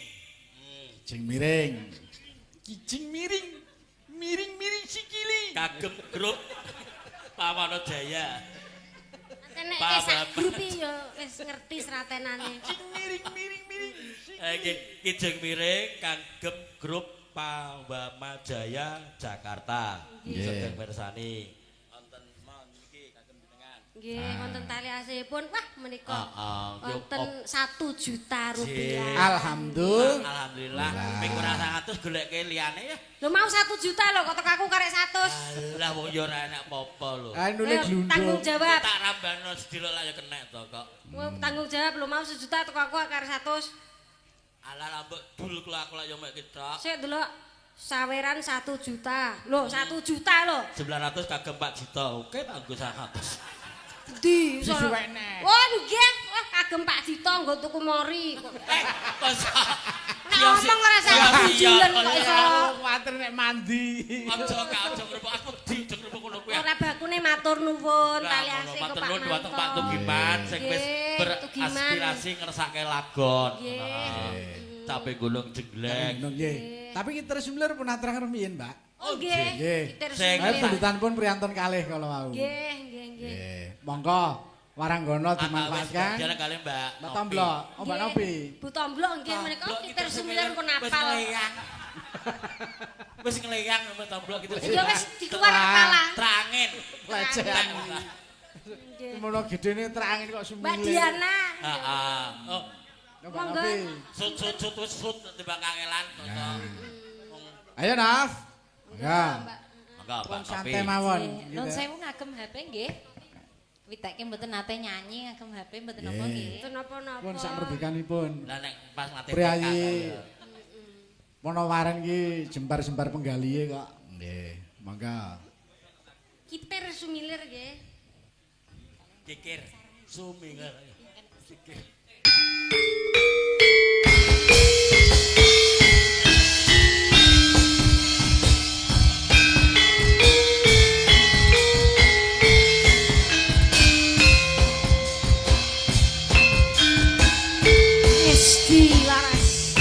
Kijing miring. Kijing miring. Miring-miring sikili. Kagem grup Pamana Jaya. nek Pak sak Bapak. grup iki ya wis ngerti seratenane. Miring. Iki jeng miring kanggep grup Pawama Jaya Jakarta. Sedang mirsani. Wonten mon iki kagem jenengan. Nggih, wonten tali asihipun wah menika wonten 1 juta Jee. rupiah. Alhamdulillah. Ping ora 100 goleke liyane ya. Lho mau 1 juta lho kok tek aku karek 100. Lah wong yo ora enak apa-apa lho. Nule Ayo, tanggung glunduk. jawab. Tak rambano sedilo lah ya kenek to kok. Tanggung jawab lho mau 1 juta teko aku karek 100. Alah lambek dul kula aku lak yo mek ketok. Sik delok saweran 1 juta. Lho 1 juta lho. 900 kagem 4 juta. Oke tak nggo 100. Di Sing suwekne. Oh nggih, wah kagem Pak Dito nggo tuku mori. Kok Nek ngomong ora salah bujulen kok iso. Kuwatir nek mandi. aja ngrepok aku di ngrepok ngono kuwi. Ora bakune matur nuwun tali asih Matur kok Pak nuwun dhumateng Pak Manto. Tugiman sing wis Nggih, beraspirasi ngersake lagon. Nggih. Cape Gunung Jengleng. Nggih. Tapi kita terus milir pun aturang rumiyin, Mbak. Oh nggih. Nggih. Kita resmi. Sing- Ayo pendidikan pun priyantun kalih kalau mau. Nggih, nggih. Nggih. Monggo waranggono dimanfaatkan. Jalan kali Mbak. Mbak Tomblok, oh Mbak Nggih. Nopi. Bu Tomblok nggih menika kita sembilan pun apal. Wis ngeleyang Mbak Tomblok gitu. Ya wis dikeluar apalah. Trangin. Lecehan. Nggih. Mono gedene terangin kok Mbak sumile. Diana. Heeh. Oh, Mbak Monggo. Nopi. sut wis sut timbang kangelan. Ayo Naf. Ya. Monggo Pun Pak santai Kopi. mawon. Nun sewu ngagem HP nggih. Witekke mboten nate nyanyi ngagem HP mboten napa nggih. Itu napa-napa. Pun sak merdekanipun. Lah nek pas nate Priayi Monowaren ki jembar-jembar penggalihe kok. Nggih, mangga. Kitir sumilir nggih. kikir sumingar. Kikir. Esti laras.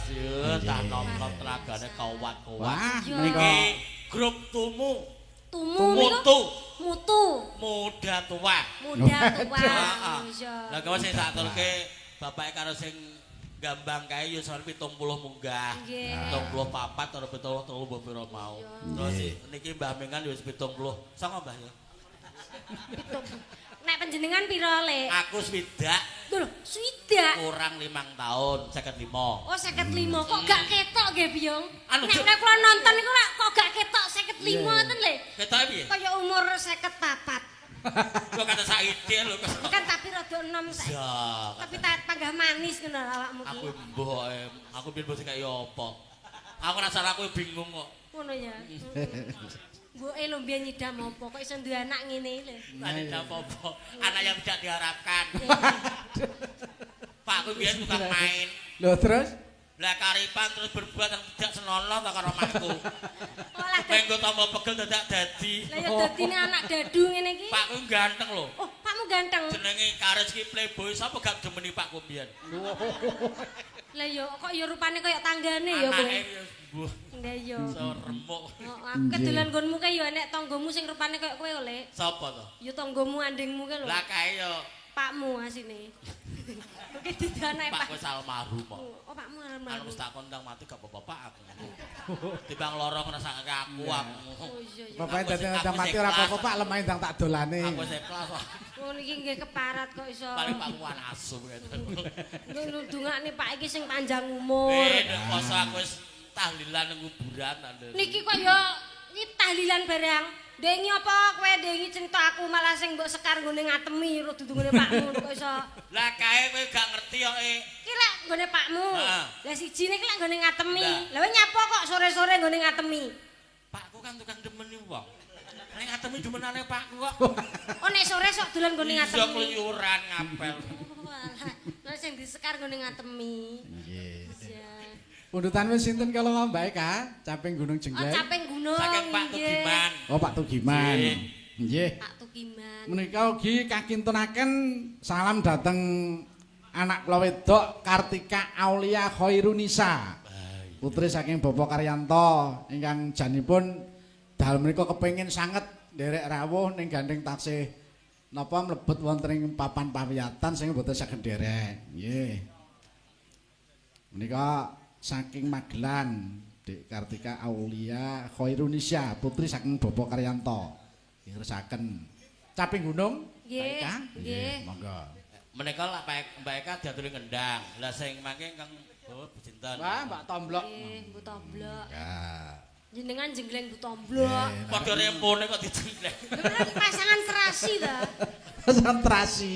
Mas yo, tak nom-nom tenagane kuat-kuat. Wah, Iya. menika Iki grup tumu, Tumu mutu, mutu. muda tua. Muda tua. Heeh. Iya. Lah kok sing sak tulke bapake karo sing gambang kae yo sampe 70 munggah. Nggih. 74 karo 73 mbok pira mau. Terus niki Mbah Mengan yo wis 70. Songo Mbah ya. Nek panjenengan pira, Lek? Aku swidak Lho, swidak. kurang 5 tahun, 55. Oh, 55. Kok gak ketok nggih, Byung? Anu, Nek Cuk. nek kula nonton niku lak kok gak ketok 55 ngoten, Lek. Ketoke piye? Kaya umur 54. Kok kata saiki lho. Kan tapi rada enom saiki. Ya. Tapi panggah manis ngono awakmu Aku ki. mbok aku biyen bocah kaya apa. Aku rasane aku bingung kok. Ngono ya. Mboke lho mbiyen nyidam apa kok iso duwe anak ngene lho. Ada apa-apa. Anak yang tidak diharapkan. Pak aku biyen tukang main. Lho terus Lah karipan terus berbuat yang tidak senonoh tak karo makku. Olah Menggo tambah pegel dadak dadi. Lah ya dadine anak dadu ngene iki. Pakku ganteng lho. Oh, pakmu ganteng. Jenenge Karis ki playboy, sapa gak demeni pakku biyen. Lah ya kok ya rupane kaya tanggane ya kowe. Anake ya mbuh. Lah ya. So remuk. Oh, aku kedolan nggonmu kae ya nek tanggamu sing rupane kaya kowe oleh. Sapa to? Ya tanggamu andengmu kae lho. Lah kae yo Pakmu asine. Oke didanae Pak Pak. wis almarhum kok. Oh, pakmu Anu almarhum. wis tak kondang mati gak apa-apa aku. Timbang lara ngrasakake aku. Oh iya iya. Bapak dadi Aku ndang mati ora apa-apa Pak, lemah ndang tak dolane. Aku wis ikhlas kok. Oh niki nggih keparat kok iso. Paling Pak kuwan asu gitu. Nggih ndongakne Pak iki sing panjang umur. Nek poso aku wis tahlilan nang kuburan Ande. Niki kok ya iki tahlilan barang. Dengi apa kowe dengi cerita aku malah sing mbok sekar nggone ngatemi ro dudu nggone pakmu kok iso. Lah kae kowe gak ngerti kok Iki lek nggone pakmu. Heeh. Lah siji niki lek nggone ngatemi. Lah. Lah kowe nyapa kok sore-sore nggone ngatemi? Pakku kan tukang demeni wong. Nek ngatemi demenane pakku kok. Oh nek sore sok dolan nggone Iso ngatemi. keluyuran ngapel. Lah sing disekar nggone ngatemi. Nggih. Iya. Pundutan wis sinten kalau Mbak Eka, Caping Gunung Oh, Jenggay. caping gunung. Saking Pak nggih. Tugiman. Oh, Pak Tugiman. Nggih. Nggih. Pak Tugiman. Menika ugi kakintunaken salam dateng anak kula wedok Kartika Aulia Khairunisa. Putri saking Bapak Karyanto ingkang janipun dal menika kepengin sanget nderek rawuh ning gandeng taksih napa mlebet wonten ing papan pawiyatan sing mboten saged nderek. Nggih. Menika saking Magelang Dik Kartika Aulia Khairunisa, putri saking Bapak Karyanto. Ngeresaken Caping Gunung. Nggih, Mbak Eka? nggih. Monggo. Menika lak Mbak Eka diaturi ngendang. Lah sing mangke Kang oh sinten? Wah, Mbak Tomblok. Nggih, Bu Tomblok. Ya. Jenengan jengleng Bu Tomblok. Padha rempone kok dijengleng. Lha kan pasangan serasi ta? Konsentrasi.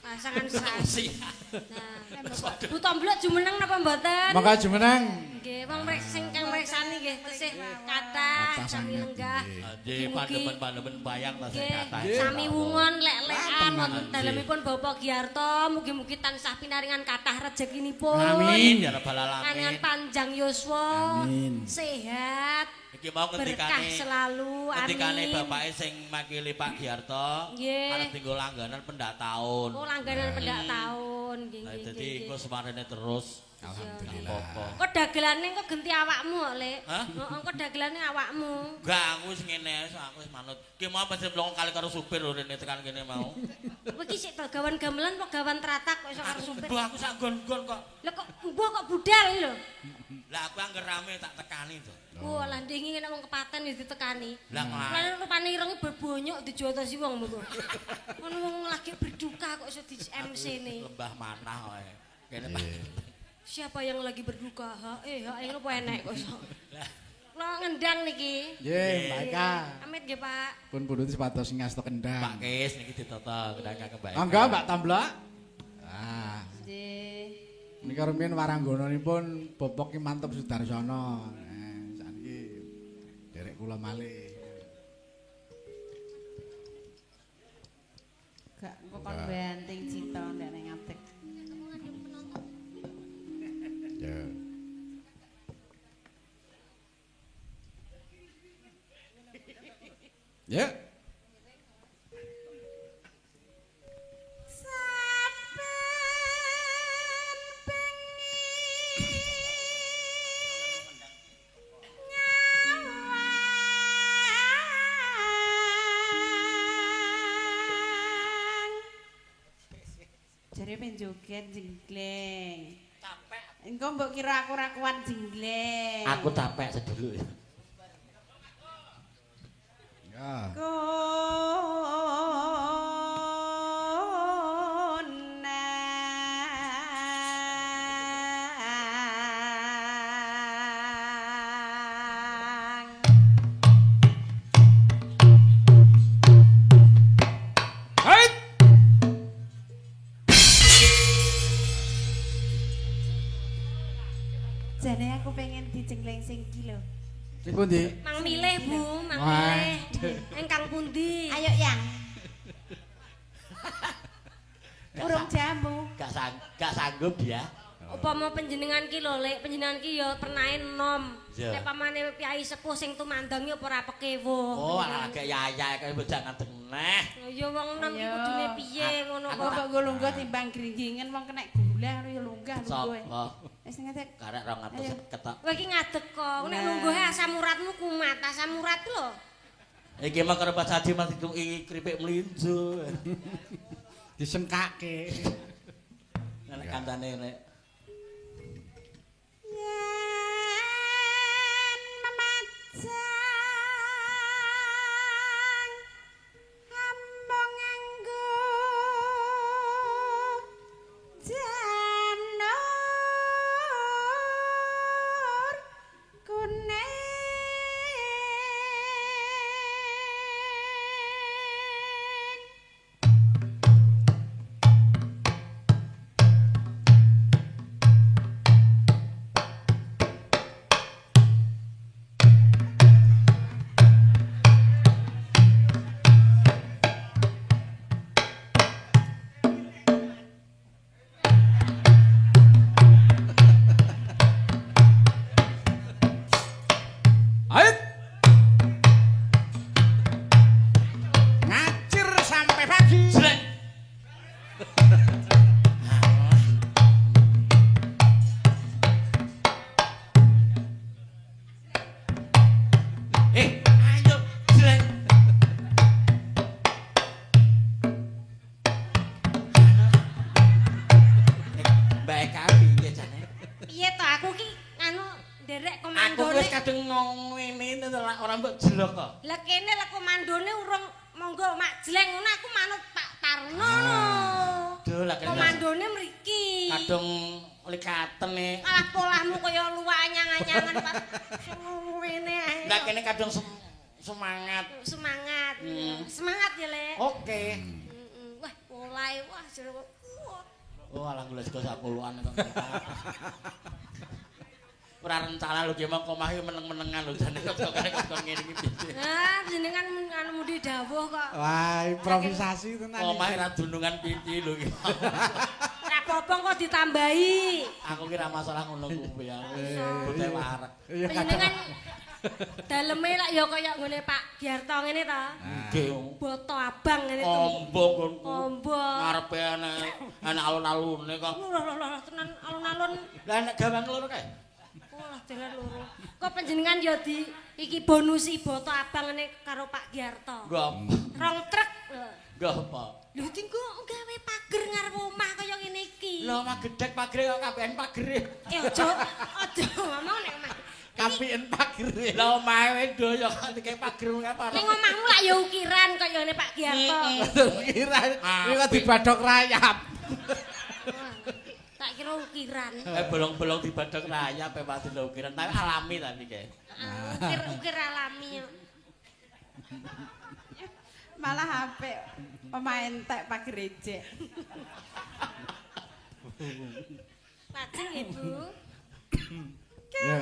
Pasangan serasi. Si. Nah, Bu Tomblok jumeneng napa mboten? Monggo jumeneng. Nggih, wong sing kang mreksani nggih tesih kathah Kathah sami sanget, lenggah. Nggih, pandemen-pandemen bayang ta sing Nggih, kathah. sami wungon lek-lekan wonten Nggih. dalemipun Bapak Giarto, mugi-mugi tansah pinaringan kathah rezekinipun. Amin ya rabbal Panjenengan alamin. panjang yuswa, Amin. sehat, Iki mau berkah ngendikane selalu. ngendikane Amin. bapake sing makili Pak Giarto Nggih. arep tinggal langganan pendak taun. Oh, langganan pendak taun. Nggih, Nah, nggih, dadi nggih. engko semarene terus. Alhamdulillah. Apa-apa. Kok dagelane kok genti awakmu kok, Lek? Hah? Heeh, kok dagelane awakmu. Enggak, aku wis ngene wis aku wis manut. Ki mau mesti mlong kali karo supir lho rene tekan kene mau. Kowe iki sik gawan gamelan apa gawan tratak kok iso karo supir? Mbah aku sak gon-gon kok. Lah kok mbok kok budal lho. Lah aku angger rame tak tekani to. Oh, lah ndingi nek wong kepaten ya ditekani. Lah Lah rupane irenge berbonyok dijotosi wong mengko. Ono wong lagi berduka kok iso di MC-ne. lembah manah wae. Kene Pak. Siapa yang lagi berduka? Yang apa enek kok iso. Lah ngendang niki. Nggih, Mbak Eka. Amit nggih, Pak. Pun pundhut sepados ngasto Pak kendang. Kis niki ditata kendang kembali. Monggo Mbak Tomblok. Ah, Nggih. menika rumiyin waranggonanipun Bapak Ki Mantep Sudarsono. Saniki derek kula malih. Gak kok kon banting cita ndek ning ngadeg. Ya. Ya. Saben bengi jare pengen joget jenggleng. Capek. Engko mbok kira aku ora kuat jenggleng. Aku capek sedulu ya. Ya. Jane aku pengen dijenggleng sing iki lho. Sing pundi? Mang milih Bu, mang Wah. milih. Engkang pundi? Ayo yang. Urung jamu. Gak sanggup dia. Upama panjenengan ki lho, Lek, panjenengan ki ya pernae enom. Iya. Nek pamane piyai sepuh sing tumandang ya ora pekewo. Oh, agak yaya kaya bocah ngadeg neh. Ya wong enom ki Ayo. kudune piye ngono Aku kok. kok go lunga timbang gringgingen wong kena gula ngono ya lunggah lungguhe. Sapa? Wis ngetek. Karek 200 ketok. Kowe iki ngadeg kok. Nek Nah. lungguhe asam uratmu kumat, asam urat lho. Iki mah karo Pak Saji mah iki kripik mlinjo. Disengkake. Nek kancane nek Yen memacang ambong nganggo janur kuning Ayo. Ngacir sampai pagi. Jreng. Ayo, jreng. Mbak Eka piye jane? Piye to aku ki anu nderek Aku komandone. wis kadung ngomong ngene ora mbok jelok kok. Lah kene lah komandone urung monggo mak jleng ngono aku manut Pak Tarno. Duh, lah kene Komandone mriki. kadung likaten e. Alah polahmu kaya luwak anyang-anyangan pas ngene ae. Lah kene kadung semangat. Semangat. Semangat ya, Lek. Oke. Wah, mulai wah jero. Oh, alah gula sego 10-an kok. Ora rencana lho ki mong omah iki meneng-menengan lho jane kok kok ngene iki piye. Ah, jenengan anu mudi dawuh kok. Wah, improvisasi tenan. Omah ra dundungan pipi lho ki. Ora apa-apa kok ditambahi. Aku ki ra masalah ngono kuwi ya. Bocah wareg. Jenengan daleme lak ya kaya ngene Pak Giarto ngene to. Nggih. Boto abang ngene to. Ombong konku. Ombong. Ngarepe ana alun-alune kok. Loh, tenan alun-alun. Lah nek gawang loro kae. Wah, dalan loro. Kok panjenengan ya di iki bonusi boto abang ngene karo Pak Giarto. Nggo apa? Rong truk lho. Nggo apa? Lho tinggo gawe pager ngarep omah kaya ngene iki. Lho omah gedhek pagere kok kabehan pagere. Aja ngomong nek omah. Kapiken pagere. Lah omahe wis doyo kok dikek pager apa. Ning omahmu lak ya ukiran kaya ngene Pak Giarto. Kira iki kok dibadhok rayap. Tak kira ukiran. Bolong-bolong dibadhok rayap pe pasti lho ukiran tapi alami tapi kae. Ukir alami. Malah apik omah entek pager ejek. Lajeng Ibu. Ya.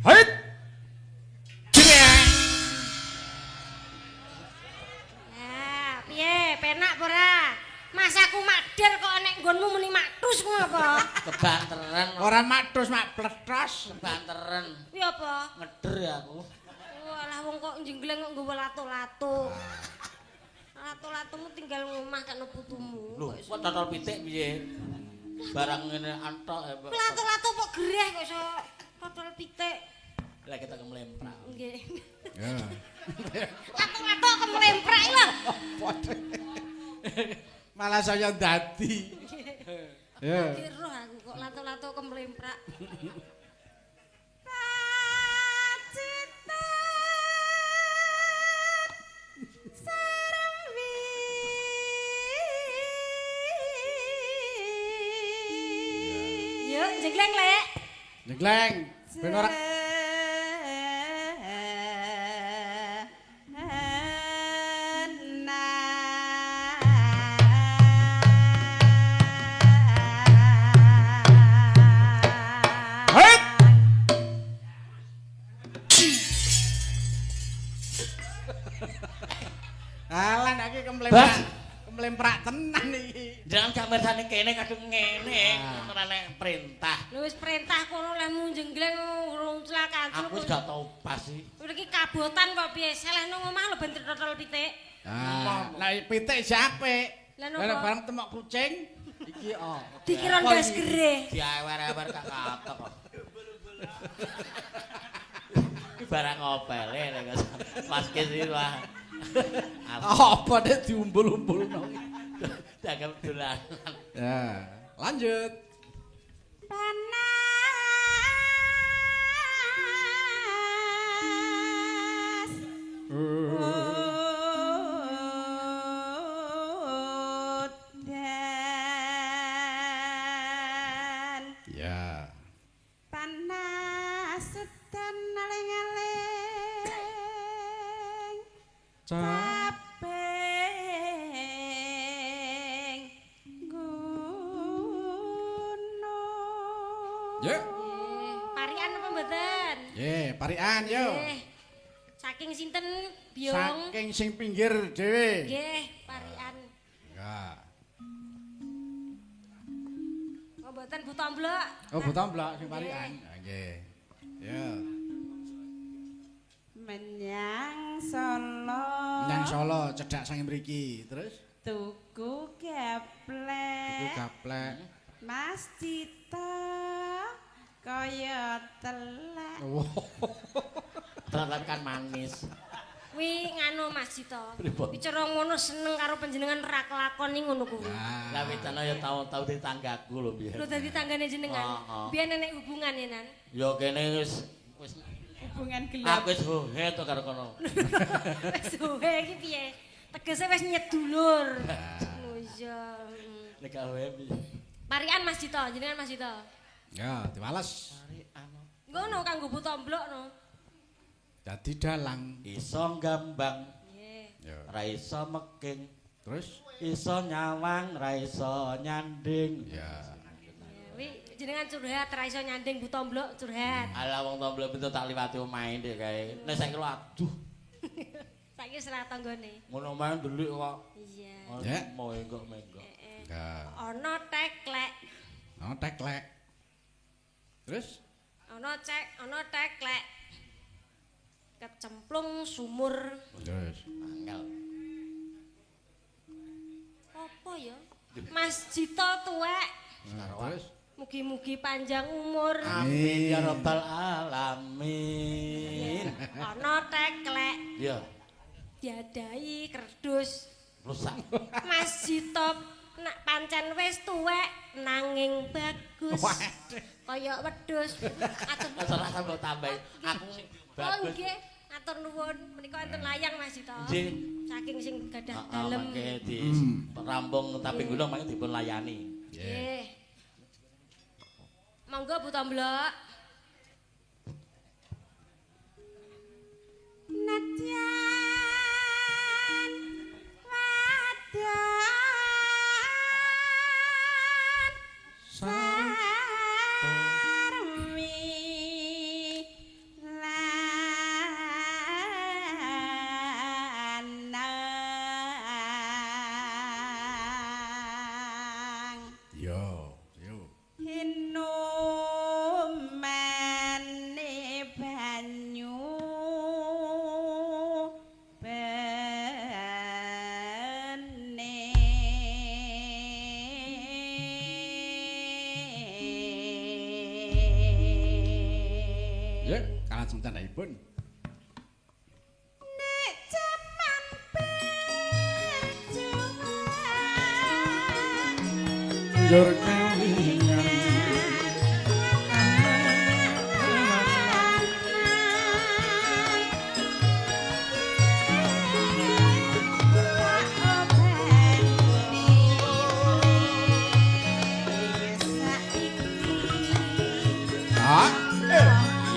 Hait. Jreng. Nah, piye? Penak apa ora? Mas aku makder kok nek nggonmu muni maktus ngono apa? Kebanteran banteran. Ora matus mak pletros. Banteran. Kuwi apa? Ngeder aku. Walah wong kok jengleng kok nggawa lato-lato. Lato-latomu tinggal ngomah karo putumu. Lho, kok totol pitik piye? Barang ngene antok. Lato-lato kok gereh kok iso totol pitik. Lah kita kemlemprak. Nggih. Ya. Lato-lato kemlemprak lho. Malah saya dadi. Ya. Kira aku kok lato-lato kemlemprak. Yuk, jengleng lek. Nyegleng. Ben ora Hei! Alah nek iki kemlemprak. Kemlemprak tenan iki. Jangan gak mirsani kene kadung ngene. Ora nek perintah. Lho wis perintah kono lemu jengleng urung celakaan. Aku wis gak tau pas iki. Iki kabotan kok piye? Seleh nang omah lho ben totol pitik. Ah, nek pitik siape? Lah Lah nopo? bareng temok kucing iki Dikira ndas gereh. Diawer-awer gak katok kok. Iki barang opele nek pas ke sini lah. Apa nek diumbul-umbulno. Dianggap dolanan. Ya, lanjut. Panas. Udan. Ya. Panas sedan aling-aling. Caping gunung. Ya. Parian apa mboten? Ye, parian yo. Nggih. Saking sinten, Biong? Saking sing pinggir dhewe. Nggih, parian. Ya. Oh, mboten Bu Tomblok. Oh, butamblak sing parian. Ha nggih. Ya. Menyang Solo. Nang Solo cedhak sange mriki. Terus Tuku iku gaplek. gaplek. Mas Cita kaya telek. Ternyata kan manis. Kuwi nganu Mas Cito. Pripun? Bicara ngono seneng karo panjenengan ra kelakoni ngono kuwi. Lah witana ya tau-tau di tanggaku lho biyen. Lho dadi tanggane jenengan. Heeh. Biyen nenek hubungan ya Nan. Ya kene wis Hubungan gelap. aku wis hohe to karo kono. Wis suwe iki piye? Tegese wis nyedulur. Oh iya. Nek hohe piye? Parian Mas Cito, jenengan Mas Cito. Ya, diwales. Ngono kanggo Bu Tomblok no. Dadi dalang. Iso gambang, Nggih. Ya. ra iso meking, Terus iso nyawang, ra iso nyanding. ya. Kuwi jenengan curhat ra iso nyanding Bu Tomblok curhat. Ala wong tomblo pintu tak liwati omahe ndek kae. Nek saiki lho aduh, Saiki serah tanggane. ngono omahe ndelik kok. Iya. Ya. Menggok-menggok. Enggak. Ana teklek, Oh, teklek. Terus ana teklek. Kecemplung sumur. terus. Angel. Apa ya? Mas Cito tuwek. Nah, terus Mugi-mugi panjang umur. Amin ya rabbal alamin. Ana teklek Ya, diadahi kerdus. rusak. Mas Cito nak pancen wis tuwek nanging bagus. Kaya wedhus. Atur Masalah tambah tambah. Aku Oh bagus. nggih, atur nuwun. Menika enten layang Mas Cito. Nggih. Saking sing gadah dalem. Mangke di rampung tapi gunung mangke dipun layani. Nggih. Monggo Bu Tomblok. Nadyan wadan sarmi lanang Yo, yo. hinu Nggih, kalajeng tandhaipun. Nek jaman perjuangan Njur kelingan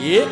Iya.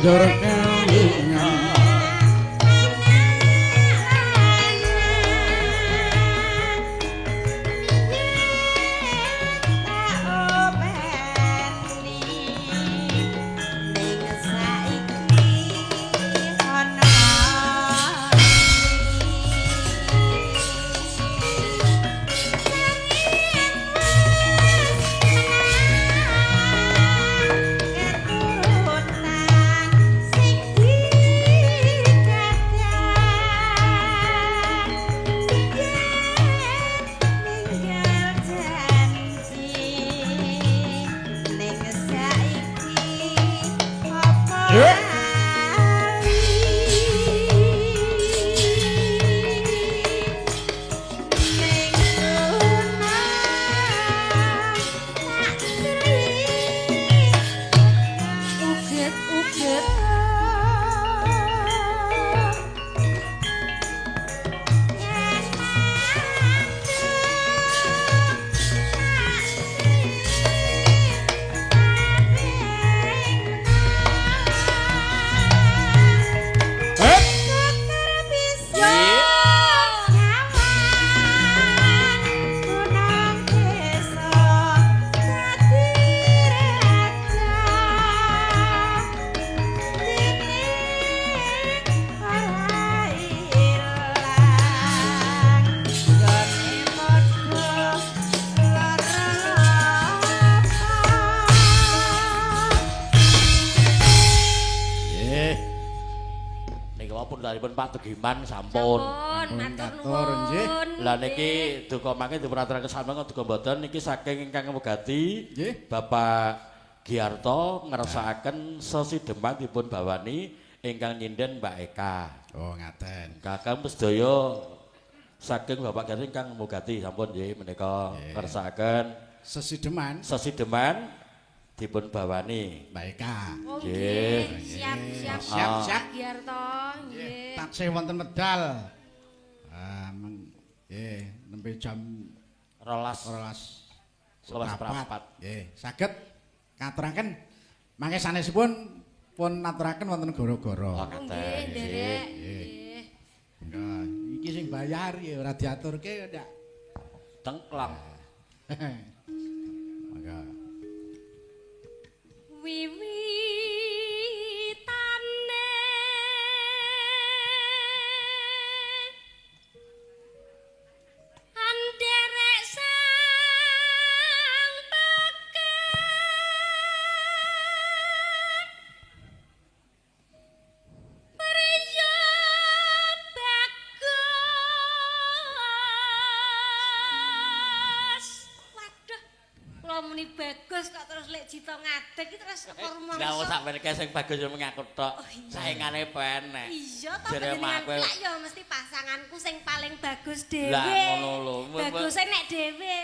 Njur kelingan Daripun Pak Tegiman sampun. matur nggih. Lah niki duka mangke dipuraturaken sampun duka mboten niki saking ingkang wegati Nggih. Bapak Giarto ngersakaken sesideman dipun bawani ingkang nyinden Mbak Eka. Oh ngaten. Kakang sedaya saking Bapak Giarto ingkang mugati sampun nggih menika ngersakaken sesideman dipun bawani Mbak Eka. Oh nggih, siap-siap Siap-siap. Giarto, nggih. taksih wonten medal. Nembe jam 12:04. Nggih, saged katuraken mangke sanesipun pun naturaken wonten gara-gara. Nggih, nderek. Nggih. Nah, iki sing bayar ya ora diaturke ndak. Tengklang. Mangga. Wiwitane anderek sang peket priya bagus. Waduh, kula muni bagus kok terus lek Jito ngadeg iki terus apa rumangsa. Lah wong sakmene sing bagus yo mengaku tok. Saingane penek. Iya, to Jere panjenengan makwe- lak ya mesti pasanganku sing paling bagus dhewe. Lah ngono lho. Baguse nek dhewe.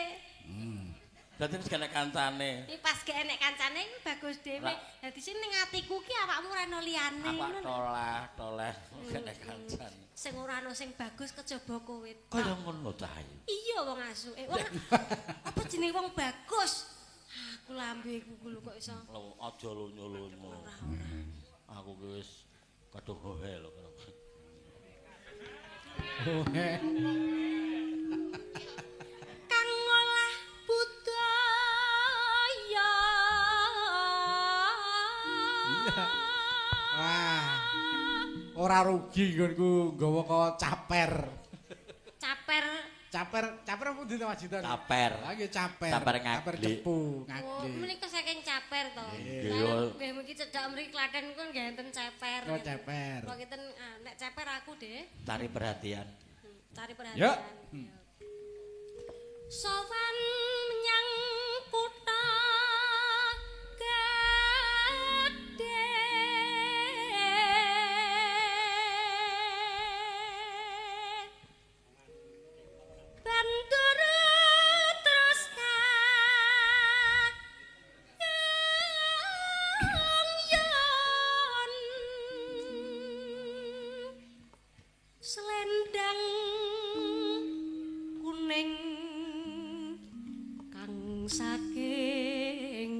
Dadi wis kena kancane. Iki pas gek enek kancane iki bagus dhewe. Dadi sing ning atiku ki awakmu ora ono liyane. Apa toleh kena kancane. Sing ora ono sing bagus kejaba kowe. Kaya ngono ta ayo. Iya wong asu. Wong apa jenenge wong bagus? Aku lambeku ku lho kok iso. Lho aja lunyo-lunyo. Aku ki wis kadung hohe lho. Kang ngolah budaya. Wah. Ora rugi nggonku nggawa kok caper. Caper. Caper apa pundi to Mas Jito? Caper. Lah nggih caper. Caper Caper ngaglik. cepu, Oh, ngaglik. menika saking caper to. Iya. Nggih mriki cedhak mriki Klaten ku nggih enten caper. Oh, caper. Kok enten nek caper aku deh. Cari perhatian. Cari Yuk. perhatian. Sowan menyang kutha gedhe. Bandur terus kayong selendang kuning kang saking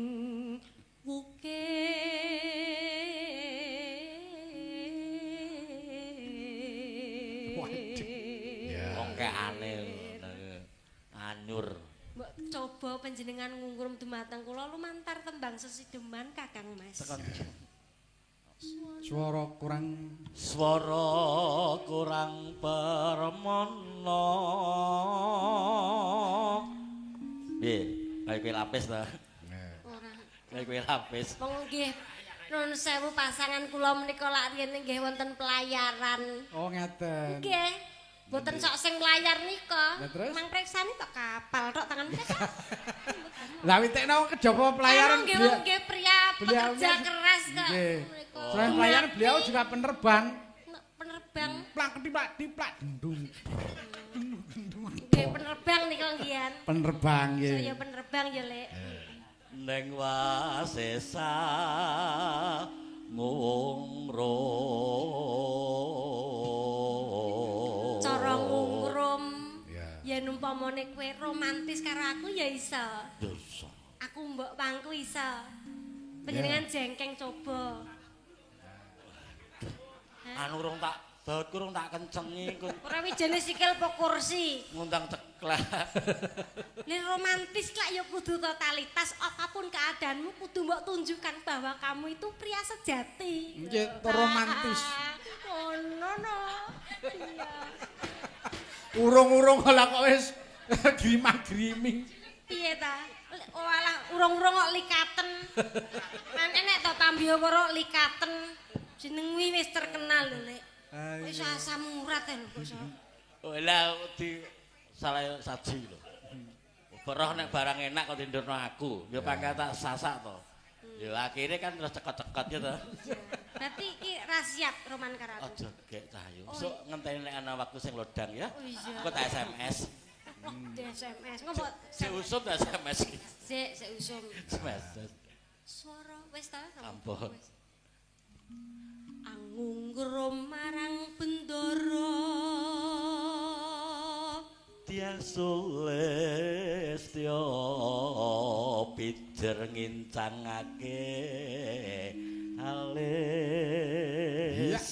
bukit. Wong keane anyur. Mbok coba panjenengan ngungkum dumateng kula lumantar tembang sesideman Kakang Mas. Swara kurang Swara kurang permana. Piye? Kaya kowe lapis ta? Ora. Kaya kowe lapis. Wong nggih nuwun sewu pasangan kula menika lak riyen nggih wonten pelayaran. Oh ngeten. Nggih. Mboten sok sing layar nika. Lah terus? Mang preksani tok kapal tok tangan preksani. Lah witekno kejaba pelayaran Nggih beliau. nggih pria beliaunya- pekerja keras kok. Nggih. Menika. Selain pelayaran beliau juga penerbang. Penerbang. Plak diplak dendung. Nggih penerbang nika nggih. Penerbang nggih. Saya penerbang ya, Lek. Neng wasesa ngungro. Cara ngungrum. Ya. Yen umpamane kowe romantis karo aku ya iso. Dosa. Aku mbok pangku iso. Panjenengan jengkeng coba. Anu urung tak bautku urung tak kencengi kok Ora wijane sikil po kursi. ngundang ceklek. Nek romantis lak ya kudu totalitas, apapun keadaanmu kudu mbok tunjukkan bahwa kamu itu pria sejati. Nggih, romantis. Oh, no. Iya. Urung-urung lah kok wis grimang-griming. Piye ta? Oh alah urung-urung kok likaten. Mangke nek to Tambiawara likaten jeneng kuwi wis terkenal lho, Lek. Wis asam urat lho kok iso. Oh lah di salah saji lho. Roh nek barang enak kok tindurno aku, ya pangkat tak sasak to. Ya akhirnya kan terus cekot-cekot ya to. Berarti iki ra siap roman karo aku. Aja gek Cahyo. Sok ngenteni nek ana waktu sing lodang ya. Oh iya. Engko tak SMS. Di SMS ngopo? Diusum tak SMS iki. Sik usum. SMS. Suara wis ta? Ampun. Angungrum marang bendoro Sulistya pijer ngincangake alis.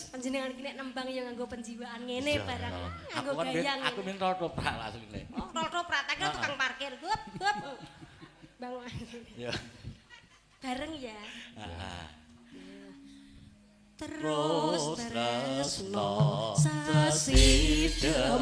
Panjenengan iki nek nembang ya nganggo penjiwaan ngene barang. Nganggo Aku gaya ngene. aku min rotoprak asline. Oh, rotoprak tak kira tukang parkir. Hup, hup. Bang. Ya. Bareng ya. Heeh. Terus tresno sasideman.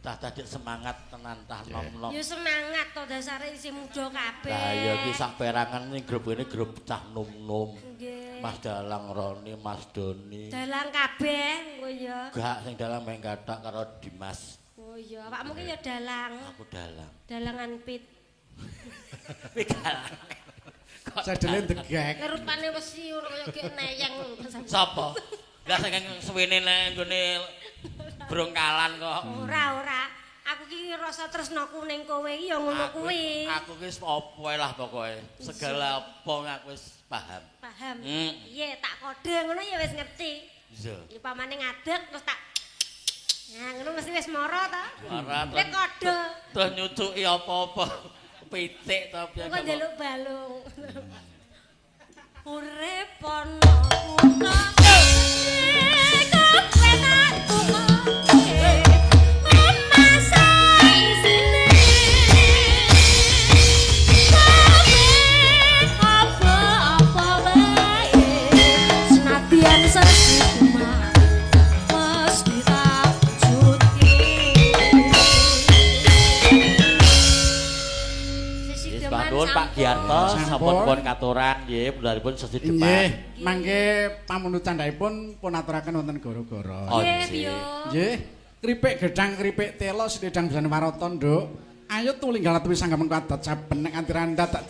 tah dadi semangat tenan tah nom-nom. Ya semangat to dasare isih muda kabeh. Lah ya iki sak perangan ning grup ini grup cah nom-nom. Nggih. Mas Dalang Roni, Mas Doni. Dalang kabeh engko ya. Gak sing dalang meng kathak karo Dimas. Oh iya, awakmu ki ya dalang. Aku dalang. Dalangan pit. Dalang. Sedele degek. Rupane wesi ngono kaya gek neyeng. Sapa? Lah sing suwene nang nggone brongkalan kok. Ora. Aku ki rasa tresnaku ning kowe iki ya ngono kuwi. Aku wis apa wae lah pokoke. Segala apa aku wis paham. Paham. Iya, tak kode ngono ya wis ngerti. Iya. Upamane ngadeg terus tak Nah, ngono mesti wis moro ta? Ora Nek kode. terus nyucuki apa-apa. Pitik to piye Kok njaluk balung. Urip ana kutha. Kowe tak tukoke. Masa isine. Apa wae. Senadyan sesukma. Mesti tak juti. Nuwun Pak Giarto, sampun katuran nggih, bulanipun sesi depan. Nggih, mangke pamunut candhaipun pun aturaken wonten gara-gara. Oh, Nggih, Nggih, kripik gedhang, kripik telo, sedhedhang bisa warata, Nduk. Ayo tulinggal tuwi sanggam kadat saben nek antiranda tak